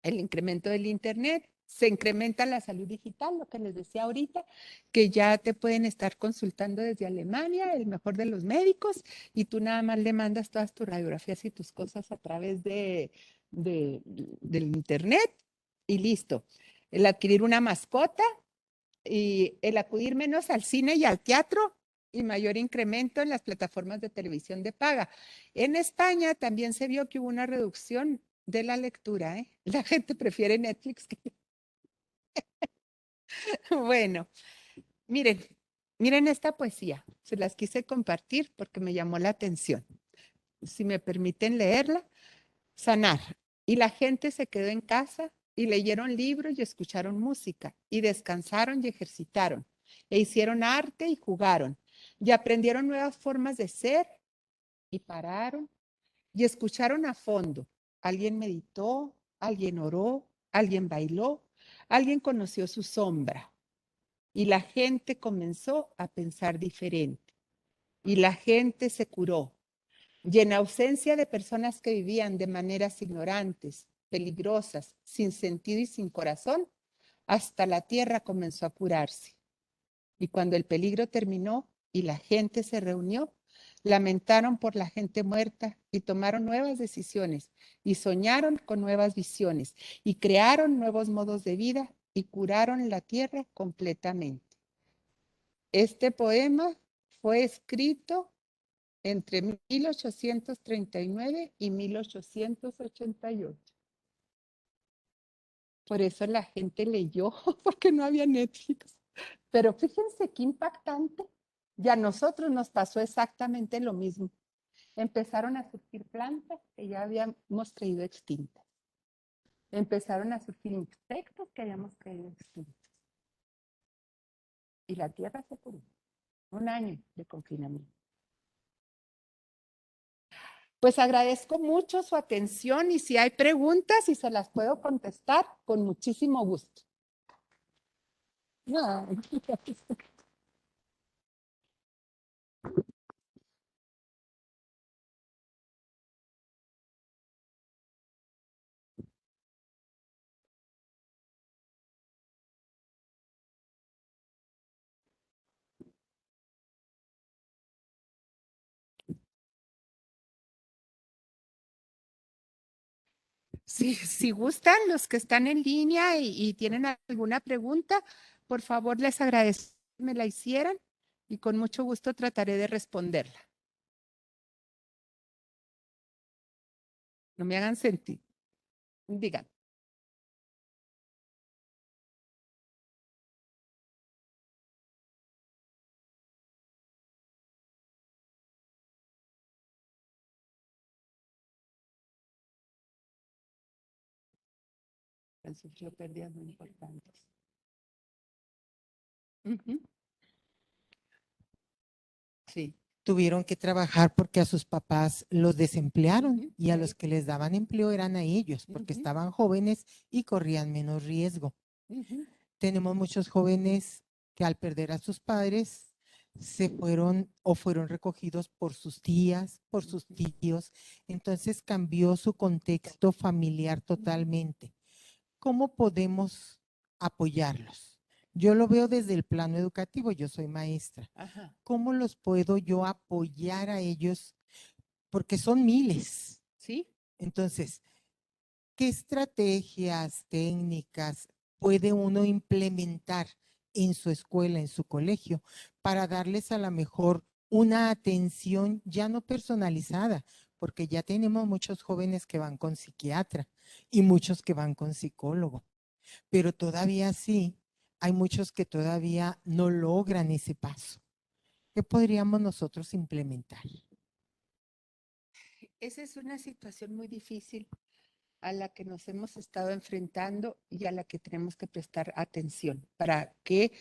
el incremento del Internet, se incrementa la salud digital, lo que les decía ahorita, que ya te pueden estar consultando desde Alemania, el mejor de los médicos, y tú nada más le mandas todas tus radiografías y tus cosas a través del Internet y listo. El adquirir una mascota y el acudir menos al cine y al teatro y mayor incremento en las plataformas de televisión de paga. En España también se vio que hubo una reducción de la lectura, ¿eh? La gente prefiere Netflix que... Bueno, miren, miren esta poesía. Se las quise compartir porque me llamó la atención. Si me permiten leerla, sanar. Y la gente se quedó en casa y leyeron libros y escucharon música y descansaron y ejercitaron e hicieron arte y jugaron y aprendieron nuevas formas de ser y pararon y escucharon a fondo. Alguien meditó, alguien oró, alguien bailó, alguien conoció su sombra y la gente comenzó a pensar diferente y la gente se curó y en ausencia de personas que vivían de maneras ignorantes, peligrosas, sin sentido y sin corazón, hasta la tierra comenzó a curarse. Y cuando el peligro terminó y la gente se reunió, lamentaron por la gente muerta y tomaron nuevas decisiones y soñaron con nuevas visiones y crearon nuevos modos de vida y curaron la tierra completamente. Este poema fue escrito entre 1839 y 1888. Por eso la gente leyó, porque no había Netflix. Pero fíjense qué impactante. Y a nosotros nos pasó exactamente lo mismo. Empezaron a surgir plantas que ya habíamos creído extintas. Empezaron a surgir insectos que habíamos creído extintos. Y la tierra se curó. Un año de confinamiento. Pues agradezco mucho su atención y si hay preguntas y se las puedo contestar con muchísimo gusto. No. Si gustan, los que están en línea y tienen alguna pregunta, por favor les agradezco que me la hicieran y con mucho gusto trataré de responderla. No me hagan sentir. Digan. Han sufrido pérdidas muy importantes. Ujú. Sí. tuvieron que trabajar porque a sus papás los desemplearon Ujú, y a sí. los que les daban empleo eran a ellos porque Ujú. estaban jóvenes y corrían menos riesgo. Ujú. Tenemos muchos jóvenes que al perder a sus padres se fueron o fueron recogidos por sus tías, por sus tíos. Entonces cambió su contexto familiar totalmente. ¿Cómo podemos apoyarlos? Yo lo veo desde el plano educativo, yo soy maestra. Ajá. ¿Cómo los puedo yo apoyar a ellos? Porque son miles. ¿Sí? Entonces, ¿qué estrategias, técnicas puede uno implementar en su escuela, en su colegio, para darles a lo mejor una atención ya no personalizada? Porque ya tenemos muchos jóvenes que van con psiquiatra y muchos que van con psicólogo, pero todavía sí, hay muchos que todavía no logran ese paso. ¿Qué podríamos nosotros implementar? Esa es una situación muy difícil a la que nos hemos estado enfrentando y a la que tenemos que prestar atención para que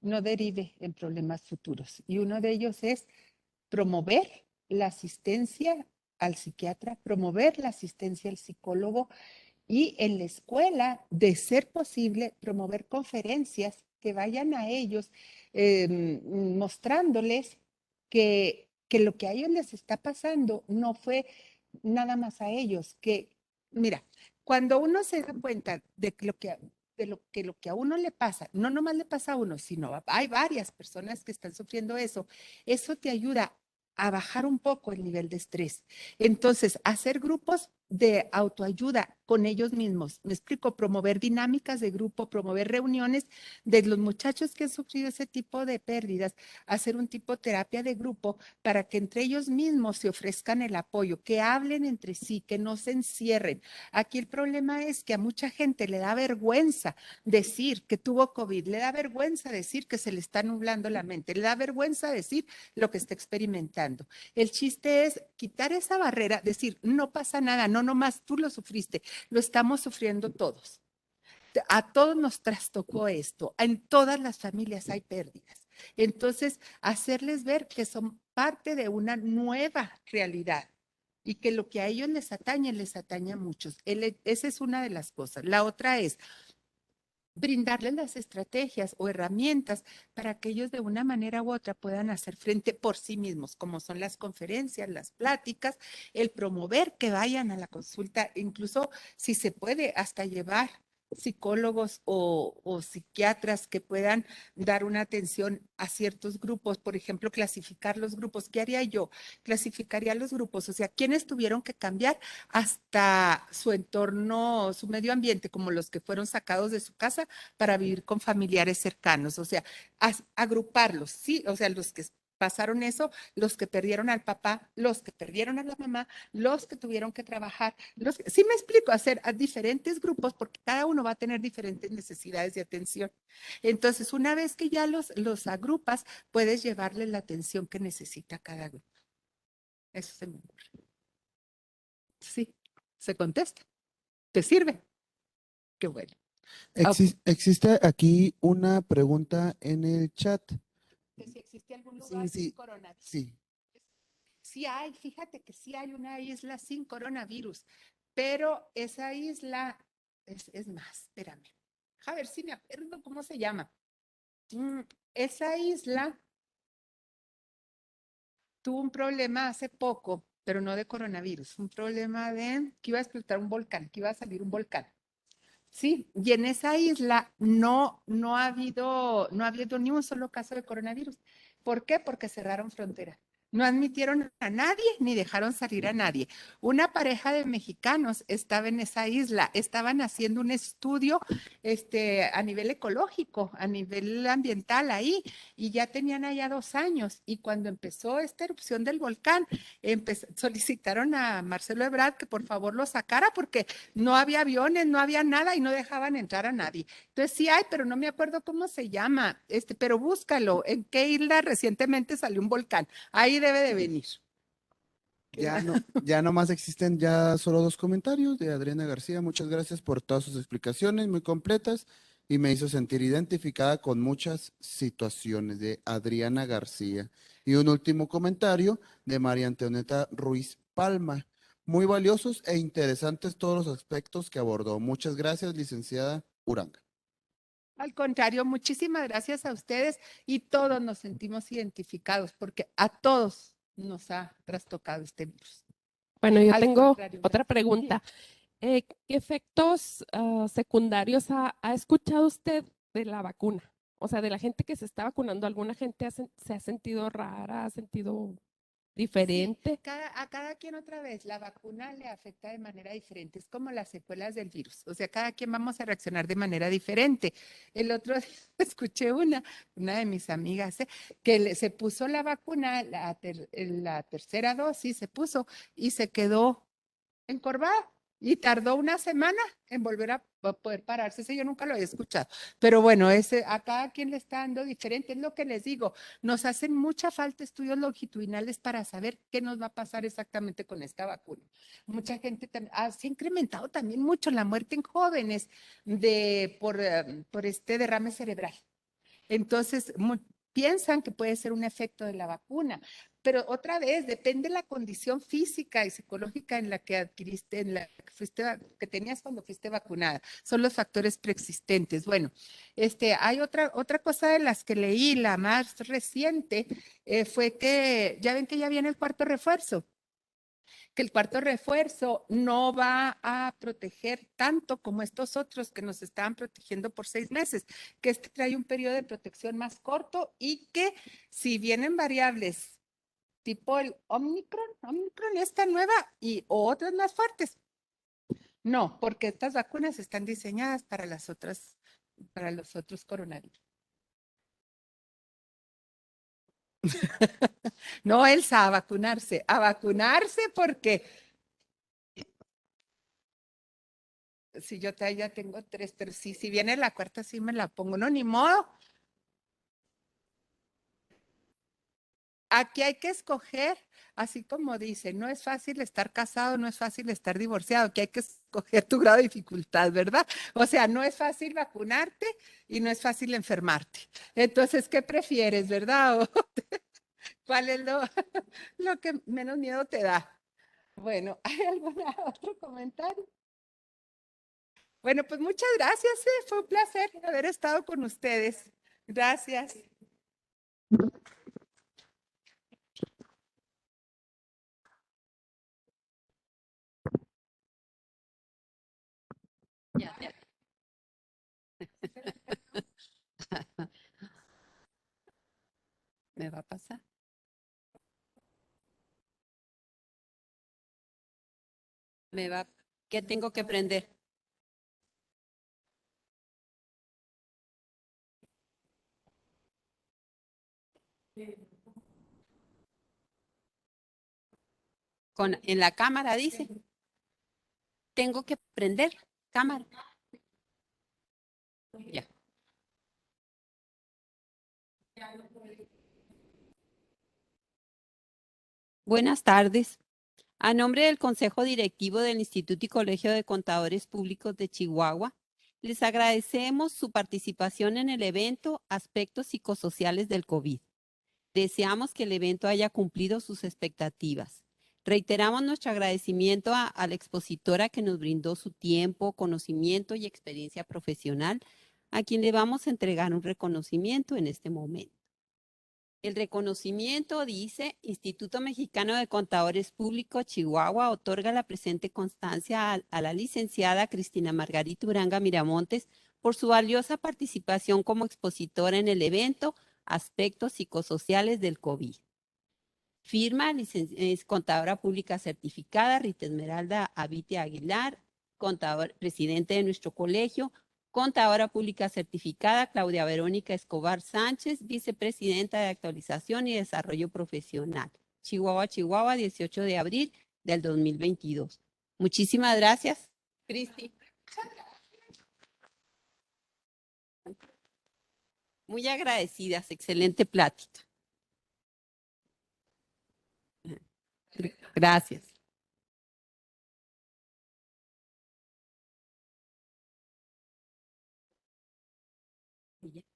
no derive en problemas futuros. Y uno de ellos es promover la asistencia al psiquiatra, promover la asistencia al psicólogo y en la escuela, de ser posible, promover conferencias que vayan a ellos mostrándoles que lo que a ellos les está pasando no fue nada más a ellos, que, mira, cuando uno se da cuenta de que lo que a uno le pasa, no nomás le pasa a uno, sino hay varias personas que están sufriendo eso, eso te ayuda a bajar un poco el nivel de estrés. Entonces, hacer grupos de autoayuda con ellos mismos. Me explico, promover dinámicas de grupo, promover reuniones de los muchachos que han sufrido ese tipo de pérdidas, hacer un tipo de terapia de grupo para que entre ellos mismos se ofrezcan el apoyo, que hablen entre sí, que no se encierren. Aquí el problema es que a mucha gente le da vergüenza decir que tuvo COVID, le da vergüenza decir que se le está nublando la mente, le da vergüenza decir lo que está experimentando. El chiste es quitar esa barrera, decir, no pasa nada, no nomás tú lo sufriste, lo estamos sufriendo todos. A todos nos trastocó esto, en todas las familias hay pérdidas. Entonces, hacerles ver que son parte de una nueva realidad y que lo que a ellos les atañe a muchos. Esa es una de las cosas. La otra es brindarles las estrategias o herramientas para que ellos de una manera u otra puedan hacer frente por sí mismos, como son las conferencias, las pláticas, el promover que vayan a la consulta, incluso si se puede hasta llevar psicólogos o psiquiatras que puedan dar una atención a ciertos grupos, por ejemplo, clasificar los grupos. ¿Qué haría yo? Clasificaría los grupos, o sea, quienes tuvieron que cambiar hasta su entorno, su medio ambiente, como los que fueron sacados de su casa para vivir con familiares cercanos, o sea, agruparlos, ¿sí? O sea, los que pasaron eso, los que perdieron al papá, los que perdieron a la mamá, los que tuvieron que trabajar, sí me explico, hacer a diferentes grupos porque cada uno va a tener diferentes necesidades de atención. Entonces, una vez que ya los agrupas, puedes llevarle la atención que necesita cada grupo. Eso se me ocurre. Sí, se contesta. ¿Te sirve? Qué bueno. Ok. Existe aquí una pregunta en el chat. Que si existe algún Sí, lugar sin sí, coronavirus. sí. Sí hay, fíjate que sí hay una isla sin coronavirus, pero esa isla es más, espérame. A ver si me acuerdo cómo se llama. Mm, esa isla tuvo un problema hace poco, pero no de coronavirus, un problema de que iba a explotar un volcán, que iba a salir un volcán. Sí, y en esa isla no ha habido ni un solo caso de coronavirus. ¿Por qué? Porque cerraron frontera. No admitieron a nadie ni dejaron salir a nadie. Una pareja de mexicanos estaba en esa isla, estaban haciendo un estudio a nivel ecológico, a nivel ambiental ahí, y ya tenían allá 2 años. Y cuando empezó esta erupción del volcán, solicitaron a Marcelo Ebrard que por favor lo sacara porque no había aviones, no había nada y no dejaban entrar a nadie. Entonces sí hay, pero no me acuerdo cómo se llama, pero búscalo. ¿En qué isla recientemente salió un volcán? Ahí debe de venir. Ya nomás existen ya solo dos comentarios de Adriana García. Muchas gracias por todas sus explicaciones muy completas. y me hizo sentir identificada con muchas situaciones, de Adriana García. Y un último comentario de María Antonieta Ruiz Palma. Muy valiosos e interesantes todos los aspectos que abordó. Muchas gracias, licenciada Uranga. Al contrario, muchísimas gracias a ustedes y todos nos sentimos identificados porque a todos nos ha trastocado este virus. Bueno, yo Al tengo contrario, otra gracias. pregunta. ¿Qué efectos secundarios ha escuchado usted de la vacuna? O sea, de la gente que se está vacunando, ¿alguna gente se ha sentido rara, ha sentido diferente? Sí, a cada quien otra vez, la vacuna le afecta de manera diferente, es como las secuelas del virus, o sea, cada quien vamos a reaccionar de manera diferente. El otro día escuché una de mis amigas, que se puso la vacuna, la tercera dosis se puso y se quedó encorvada y tardó una semana en volver a poder pararse. Ese yo nunca lo había escuchado. Pero bueno, a cada quien le está dando diferente. Es lo que les digo. Nos hacen mucha falta estudios longitudinales para saber qué nos va a pasar exactamente con esta vacuna. Mucha gente se ha incrementado también mucho la muerte en jóvenes por este derrame cerebral. Entonces, piensan que puede ser un efecto de la vacuna, pero otra vez depende de la condición física y psicológica en la que adquiriste, en la que tenías cuando fuiste vacunada. Son los factores preexistentes. Bueno, hay otra cosa de las que leí, la más reciente, fue que ya ven que ya viene el cuarto refuerzo, que el cuarto refuerzo no va a proteger tanto como estos otros que nos estaban protegiendo por 6 meses, que este trae un periodo de protección más corto y que si vienen variables tipo el Omicron esta nueva o otras más fuertes, no, porque estas vacunas están diseñadas para los otros coronavirus. No, Elsa, a vacunarse porque si yo ya tengo 3, pero si viene la cuarta, sí me la pongo. No, ni modo. Aquí hay que escoger, así como dice, no es fácil estar casado, no es fácil estar divorciado, aquí hay que escoger tu grado de dificultad, ¿verdad? O sea, no es fácil vacunarte y no es fácil enfermarte. Entonces, ¿qué prefieres, verdad? ¿Cuál es lo que menos miedo te da? Bueno, ¿hay algún otro comentario? Bueno, pues muchas gracias, fue un placer haber estado con ustedes. Gracias. Ya. ¿Me va a pasar? ¿Qué tengo que prender? En la cámara dice. Tengo que prender cámara. Ya. Buenas tardes. A nombre del Consejo Directivo del Instituto y Colegio de Contadores Públicos de Chihuahua, les agradecemos su participación en el evento Aspectos Psicosociales del COVID. Deseamos que el evento haya cumplido sus expectativas. Reiteramos nuestro agradecimiento a la expositora que nos brindó su tiempo, conocimiento y experiencia profesional, a quien le vamos a entregar un reconocimiento en este momento. El reconocimiento dice, Instituto Mexicano de Contadores Públicos, Chihuahua, otorga la presente constancia a la licenciada Cristina Margarita Uranga Miramontes por su valiosa participación como expositora en el evento Aspectos Psicosociales del COVID. Firma, es contadora pública certificada, Rita Esmeralda Avite Aguilar, presidente de nuestro colegio. Contadora pública certificada, Claudia Verónica Escobar Sánchez, vicepresidenta de Actualización y Desarrollo Profesional. Chihuahua, Chihuahua, 18 de abril del 2022. Muchísimas gracias, Cristi. Muy agradecidas, excelente plática. Gracias. Y ya.